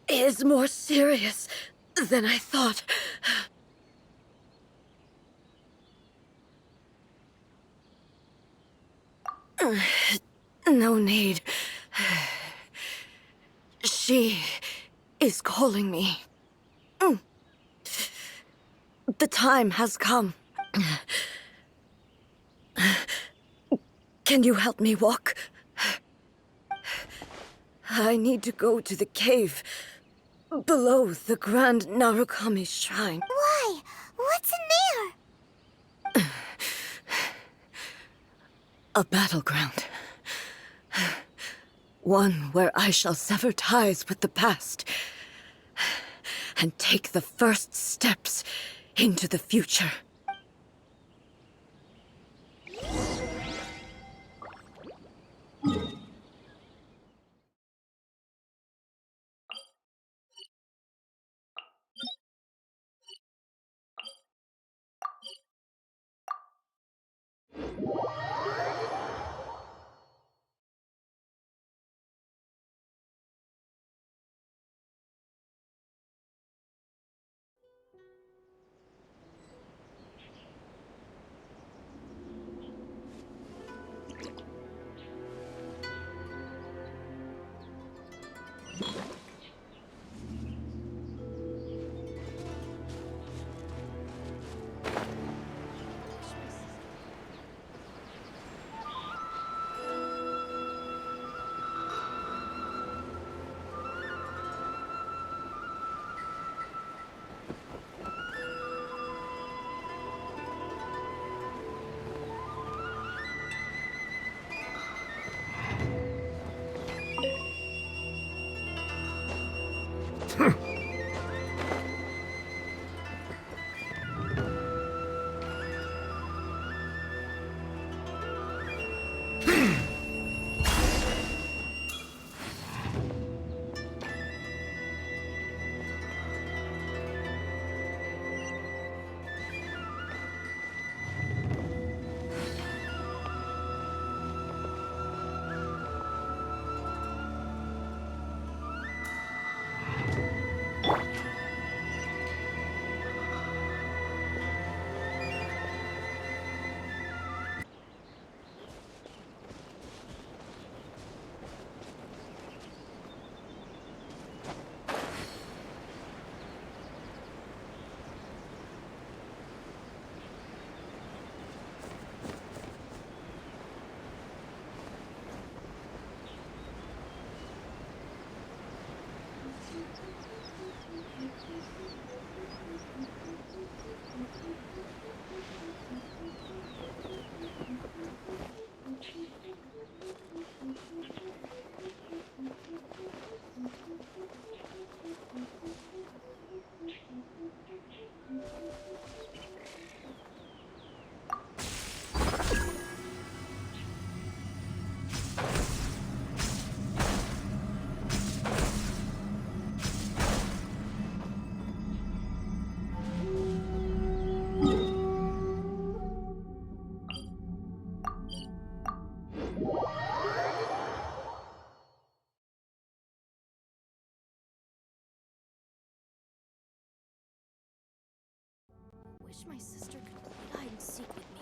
is more serious than I thought. No need. She is calling me. The time has come. Can you help me walk? I need to go to the cave below the Grand Narukami Shrine. Why? What's in there? A battleground. One where I shall sever ties with the past and take the first steps into the future. Wish my sister could play hide and seek with me.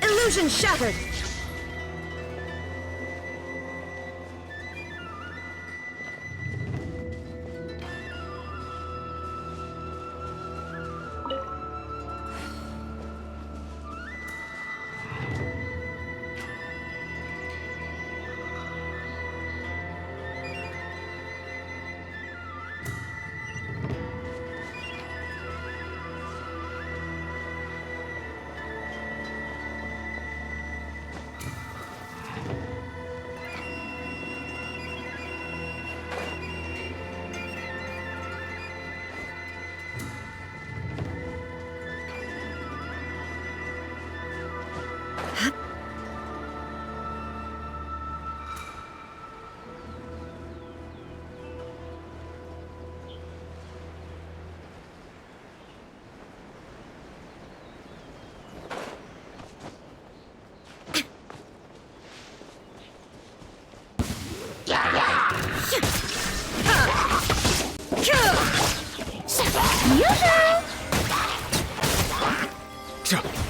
Illusion shattered!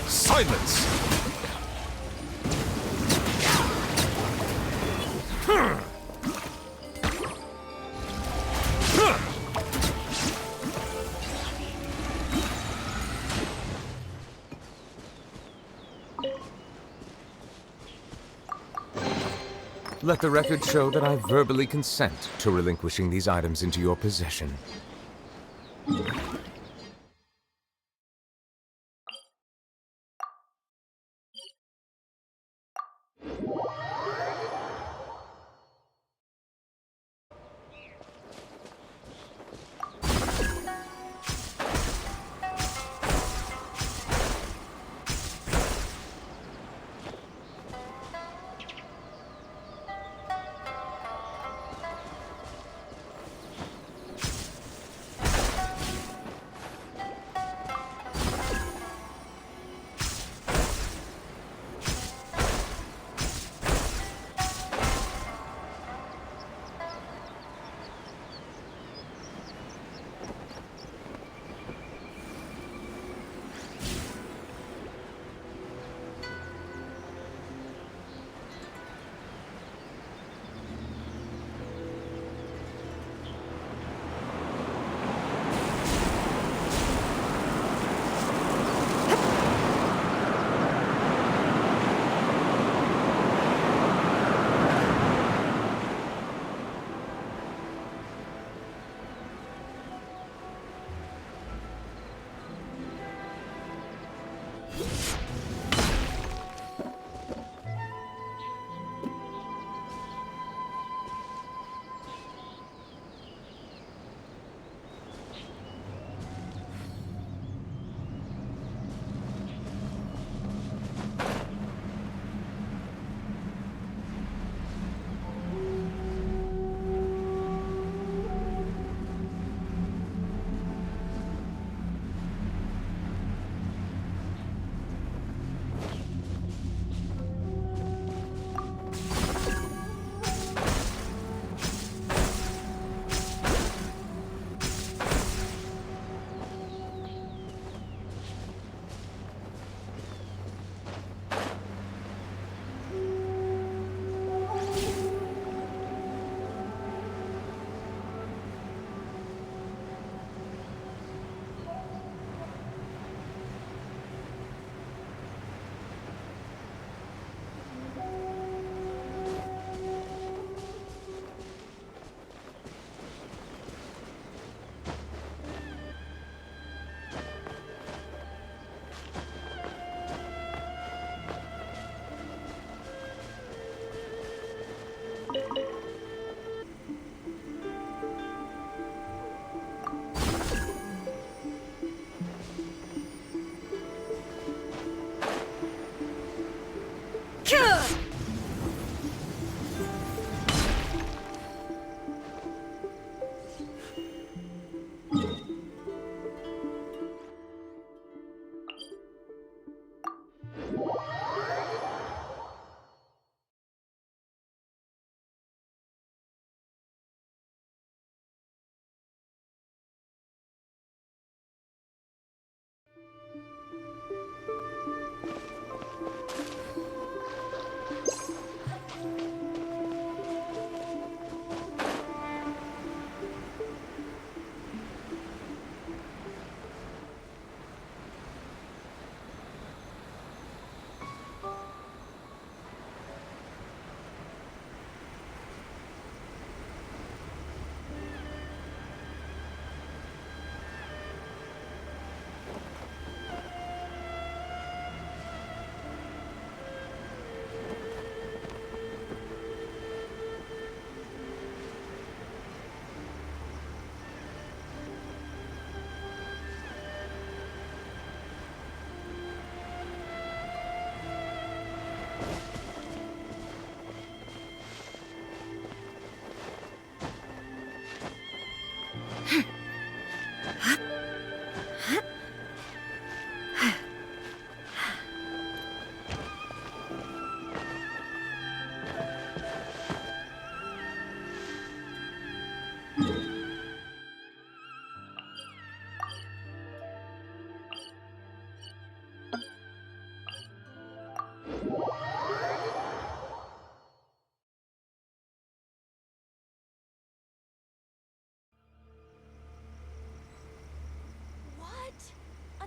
Silence! Let the record show that I verbally consent to relinquishing these items into your possession.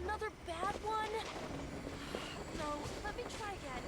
Another bad one? No, let me try again.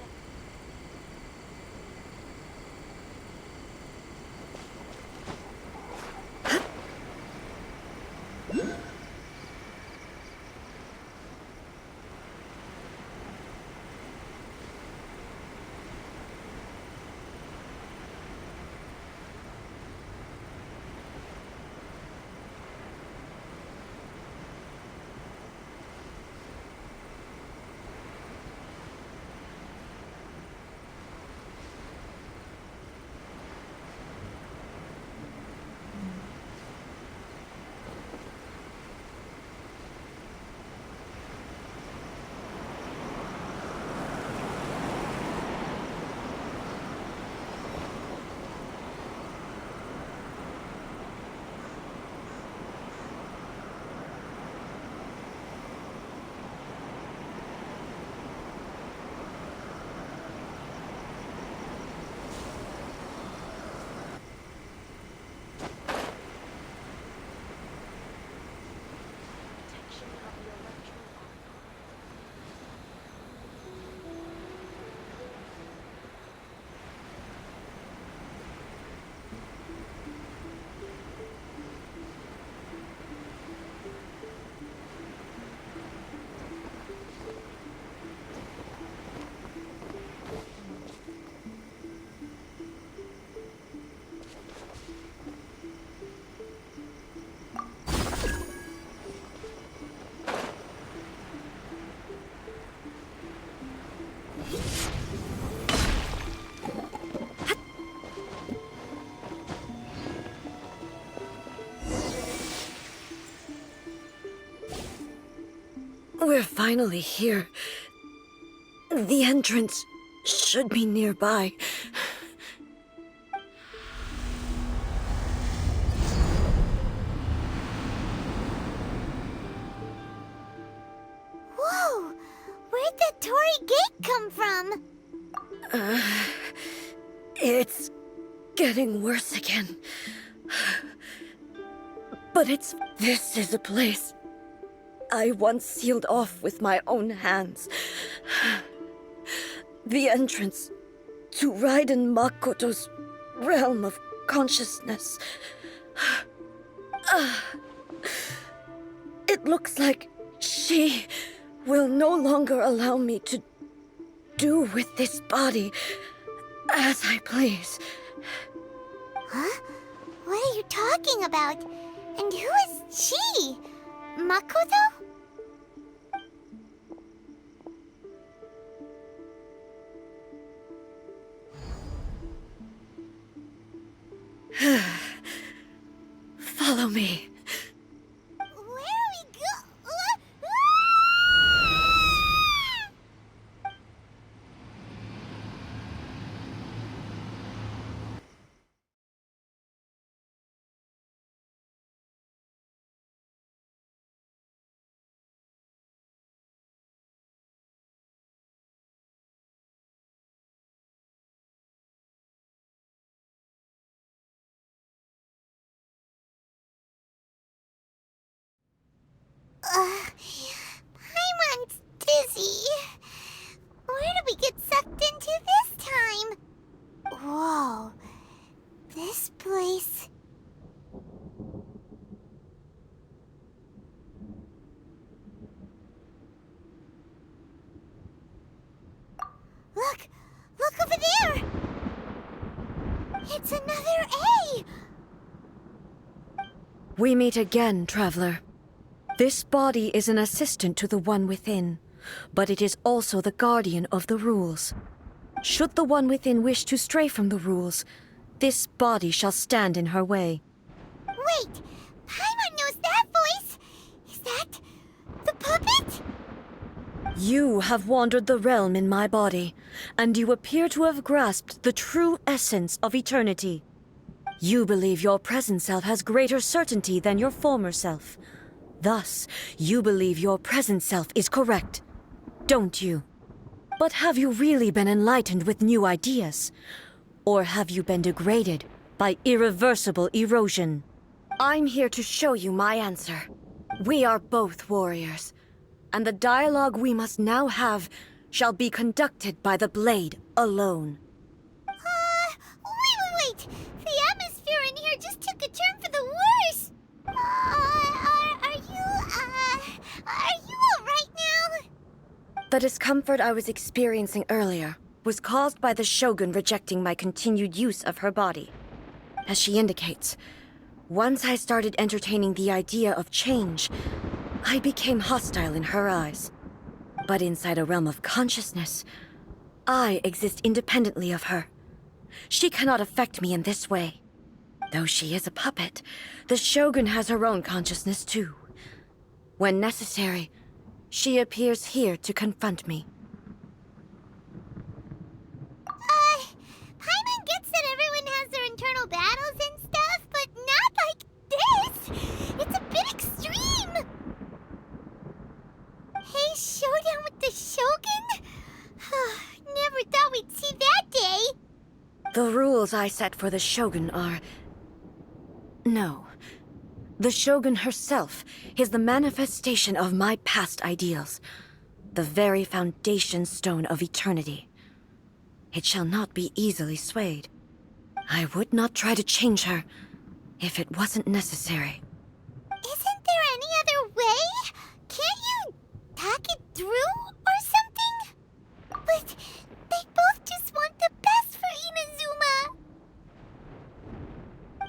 We're finally here. The entrance should be nearby. Whoa! Where'd the Torii Gate come from? It's getting worse again. But this is a place I once sealed off with my own hands. The entrance to Raiden Makoto's realm of consciousness. It looks like she will no longer allow me to do with this body as I please. Huh? What are you talking about? And who is she? Makoto? Follow me. Where are we go? Paimon's dizzy. Where did we get sucked into this time? Whoa. This place... Look! Look over there! It's another A! We meet again, traveler. This body is an assistant to the One Within, but it is also the guardian of the rules. Should the One Within wish to stray from the rules, this body shall stand in her way. Wait! Paimon knows that voice! Is that... the puppet? You have wandered the realm in my body, and you appear to have grasped the true essence of eternity. You believe your present self has greater certainty than your former self. Thus, you believe your present self is correct, don't you? But have you really been enlightened with new ideas? Or have you been degraded by irreversible erosion? I'm here to show you my answer. We are both warriors, and the dialogue we must now have shall be conducted by the blade alone. Wait! The atmosphere in here just took a turn for the worse! Are you alright now? The discomfort I was experiencing earlier was caused by the Shogun rejecting my continued use of her body. As she indicates, once I started entertaining the idea of change, I became hostile in her eyes. But inside a realm of consciousness, I exist independently of her. She cannot affect me in this way. Though she is a puppet, the Shogun has her own consciousness too. When necessary, she appears here to confront me. Paimon gets that everyone has their internal battles and stuff, but not like this! It's a bit extreme! Hey, showdown with the Shogun? Never thought we'd see that day! The rules I set for the Shogun are... No. The Shogun herself is the manifestation of my past ideals. The very foundation stone of eternity. It shall not be easily swayed. I would not try to change her if it wasn't necessary. Isn't there any other way? Can't you talk it through or something? But they both just want the best for Inazuma.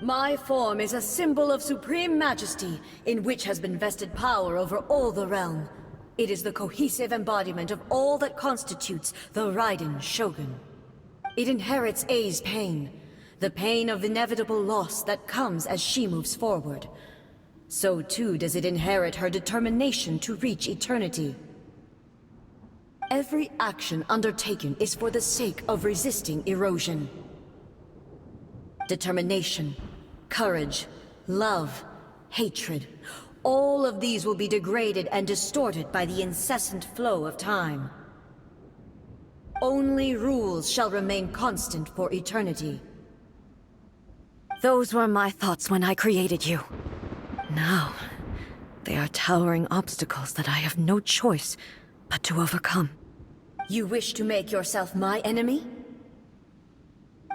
My form is a symbol of supreme majesty, in which has been vested power over all the realm. It is the cohesive embodiment of all that constitutes the Raiden Shogun. It inherits Ei's pain, the pain of inevitable loss that comes as she moves forward. So too does it inherit her determination to reach eternity. Every action undertaken is for the sake of resisting erosion. Determination, courage, love, hatred, all of these will be degraded and distorted by the incessant flow of time. Only rules shall remain constant for eternity. Those were my thoughts when I created you. Now, they are towering obstacles that I have no choice but to overcome. You wish to make yourself my enemy?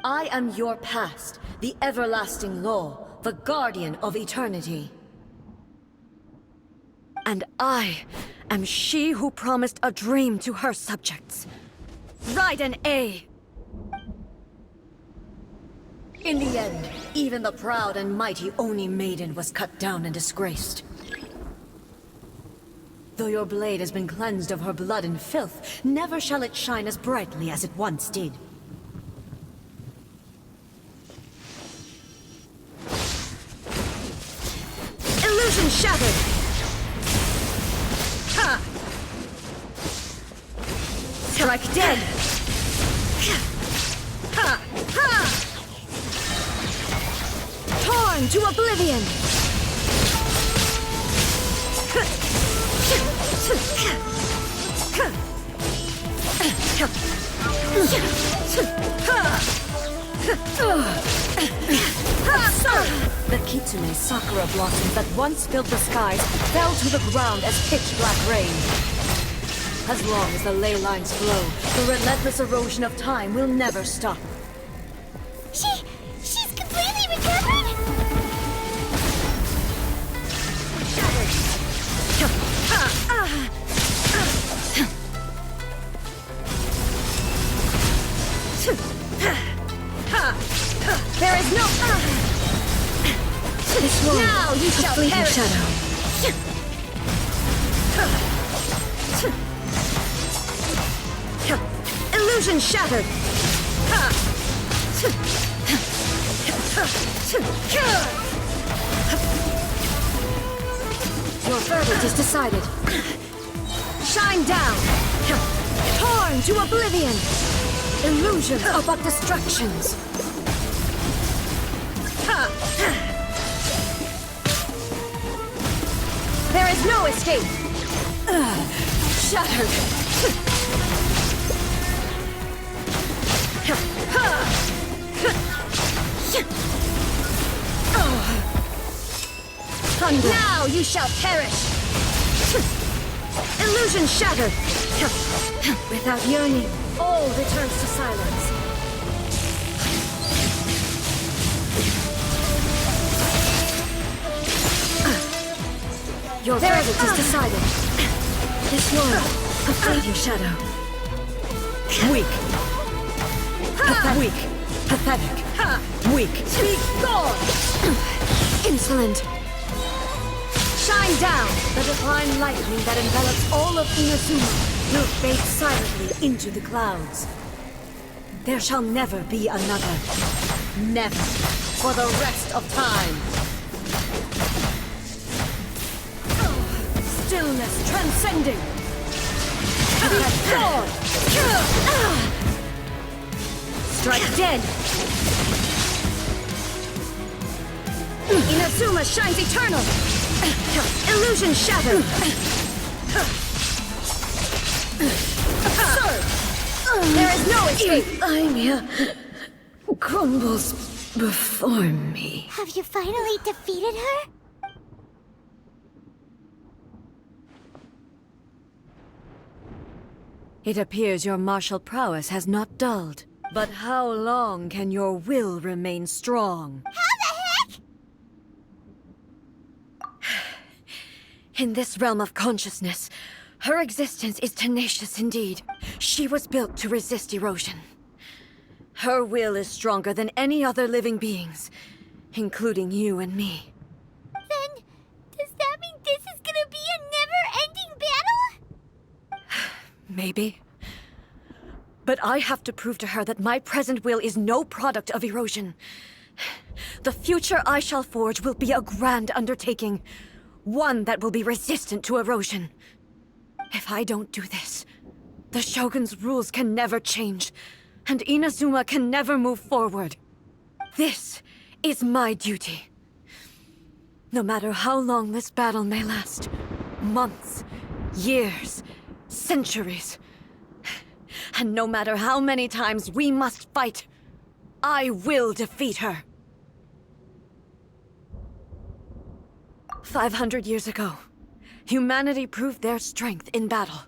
I am your past, the everlasting law, the guardian of eternity. And I am she who promised a dream to her subjects. Raiden A. In the end, even the proud and mighty Oni Maiden was cut down and disgraced. Though your blade has been cleansed of her blood and filth, never shall it shine as brightly as it once did. Illusion shattered! Ha! Strike dead! Ha! Ha! Torn to oblivion! The Kitsune sakura blossoms that once filled the skies fell to the ground as pitch-black rain. As long as the ley lines flow, the relentless erosion of time will never stop. She's completely recovered? There is no... This world, now you shall perish. Shadow. Illusion shattered. Your verdict is decided. Shine down. Torn to oblivion. Illusions are but distractions. There is no escape. Shattered. Thunder. Now you shall perish. Illusion shattered! Without yearning, all returns to silence. Your verdict is decided. This world, a fleeting shadow. Weak. Weak. Pathetic. Weak. Speak God! Insolent. Shine down! The divine lightning that envelops all of Inazuma will fade silently into the clouds. There shall never be another. Never. For the rest of time. Stillness transcending. God! Strike dead. Inazuma shines eternal. Illusion shattered. Sir, there is no escape. Limia crumbles before me. Have you finally defeated her? It appears your martial prowess has not dulled. But how long can your will remain strong? How the heck? In this realm of consciousness, her existence is tenacious indeed. She was built to resist erosion. Her will is stronger than any other living being's, including you and me. Then, does that mean this is gonna be a never-ending battle? Maybe. But I have to prove to her that my present will is no product of erosion. The future I shall forge will be a grand undertaking. One that will be resistant to erosion. If I don't do this, the Shogun's rules can never change, and Inazuma can never move forward. This is my duty. No matter how long this battle may last, months, years, centuries, and no matter how many times we must fight, I will defeat her. 500 years ago, humanity proved their strength in battle.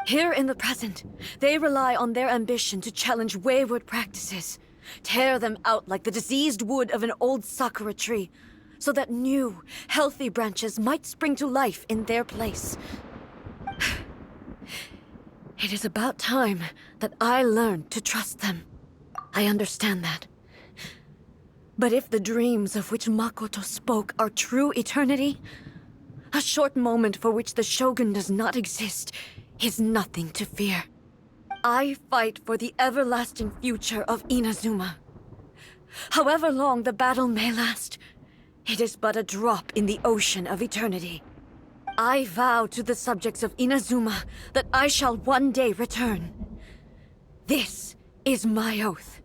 Here in the present, they rely on their ambition to challenge wayward practices, tear them out like the diseased wood of an old sakura tree, so that new, healthy branches might spring to life in their place. It is about time that I learned to trust them. I understand that. But if the dreams of which Makoto spoke are true eternity, a short moment for which the Shogun does not exist is nothing to fear. I fight for the everlasting future of Inazuma. However long the battle may last, it is but a drop in the ocean of eternity. I vow to the subjects of Inazuma that I shall one day return. This is my oath.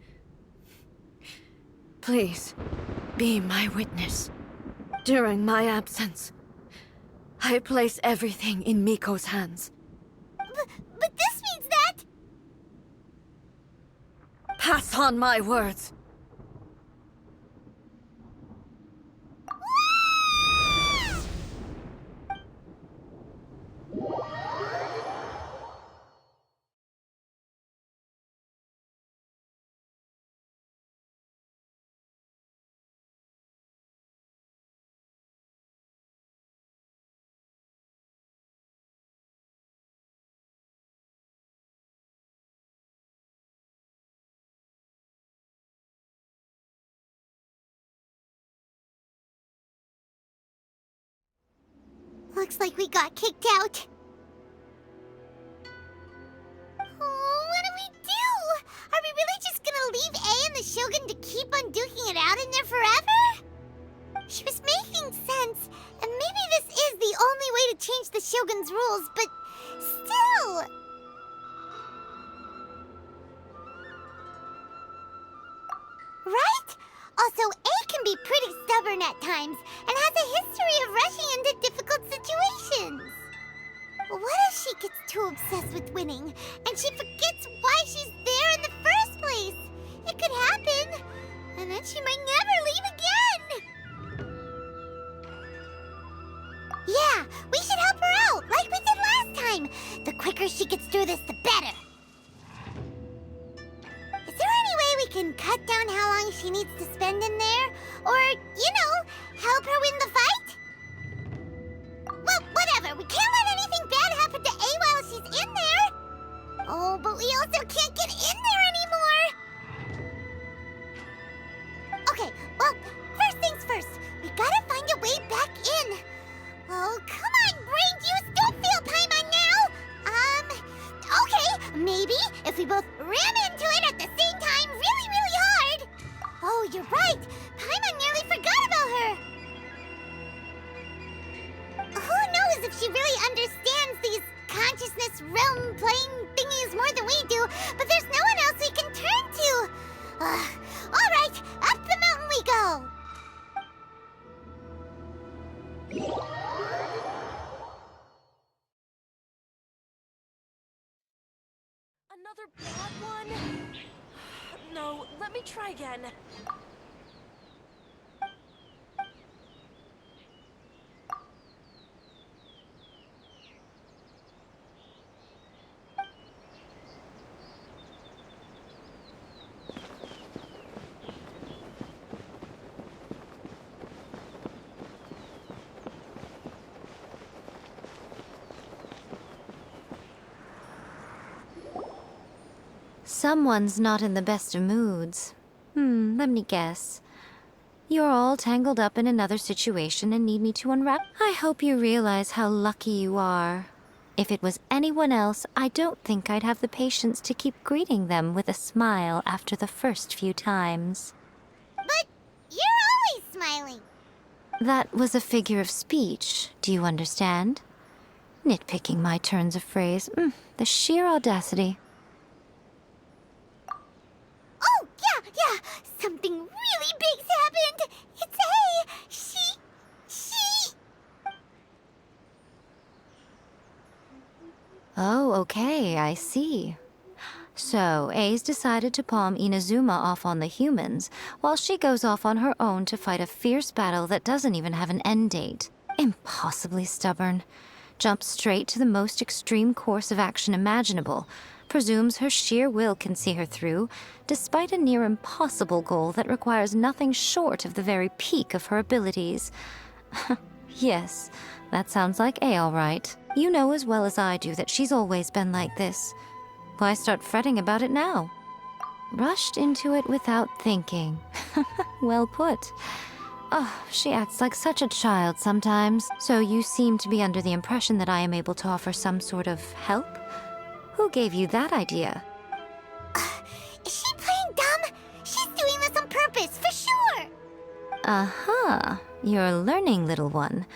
Please, be my witness. During my absence, I place everything in Miko's hands. But this means that... Pass on my words. Looks like we got kicked out. Oh, what do we do? Are we really just gonna leave A and the Shogun to keep on duking it out in there forever? She was making sense, and maybe this is the only way to change the Shogun's rules, but still... Right? Also, A can be pretty stubborn at times, and has a history of rushing into difficult situations. What if she gets too obsessed with winning, and she forgets why she's there in the first place? It could happen, and then she might never leave again. Yeah, we should help her out, like we did last sooner she gets through this, the better. Is there any way we can cut down how long she needs to spend in there? Or, help her win the fight? Well, whatever. We can't let anything bad happen to A while she's in there. Oh, but we also can't get in there anymore. Okay, well, first things first. We gotta find a way back in. Oh, come on, brain juice. Don't feel Paimon now. Okay. Maybe if we both ram into it at the same time really, really hard. Oh, you're right. Paimon nearly forgot about her. Who knows if she really understands these consciousness realm playing thingies more than we do, but there's no one else we can turn to. All right, up the mountain we go. Another bad one? No, let me try again. Someone's not in the best of moods. Let me guess. You're all tangled up in another situation and need me to unwrap? I hope you realize how lucky you are. If it was anyone else, I don't think I'd have the patience to keep greeting them with a smile after the first few times. But you're always smiling. That was a figure of speech, do you understand? Nitpicking my turns of phrase. The sheer audacity. Oh, yeah. Something really big's happened. It's A. She... Oh, okay, I see. So, A's decided to palm Inazuma off on the humans, while she goes off on her own to fight a fierce battle that doesn't even have an end date. Impossibly stubborn. Jumps straight to the most extreme course of action imaginable. Presumes her sheer will can see her through, despite a near impossible goal that requires nothing short of the very peak of her abilities. Yes, that sounds like A all right. You know as well as I do that she's always been like this. Why start fretting about it now? Rushed into it without thinking. Well put. Oh, she acts like such a child sometimes. So you seem to be under the impression that I am able to offer some sort of help? Who gave you that idea? Is she playing dumb? She's doing this on purpose, for sure. Uh-huh. You're learning, little one.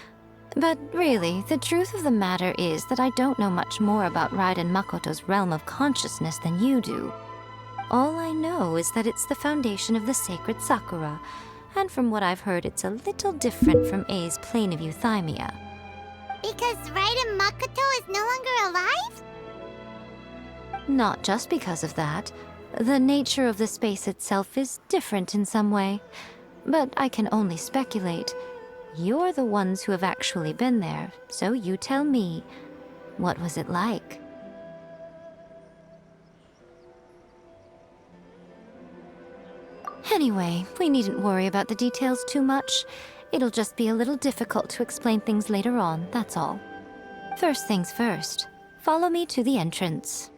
But really, the truth of the matter is that I don't know much more about Raiden Makoto's realm of consciousness than you do. All I know is that it's the foundation of the sacred Sakura, and from what I've heard, it's a little different from A's plane of euthymia. Because Raiden Makoto is no longer alive? Not just because of that. The nature of the space itself is different in some way. But I can only speculate. You're the ones who have actually been there, so you tell me. What was it like? Anyway, we needn't worry about the details too much. It'll just be a little difficult to explain things later on, that's all. First things first. Follow me to the entrance.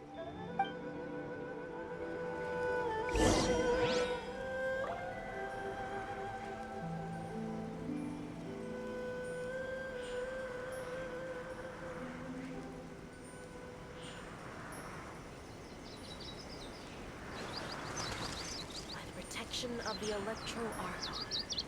Of the Electro Arc.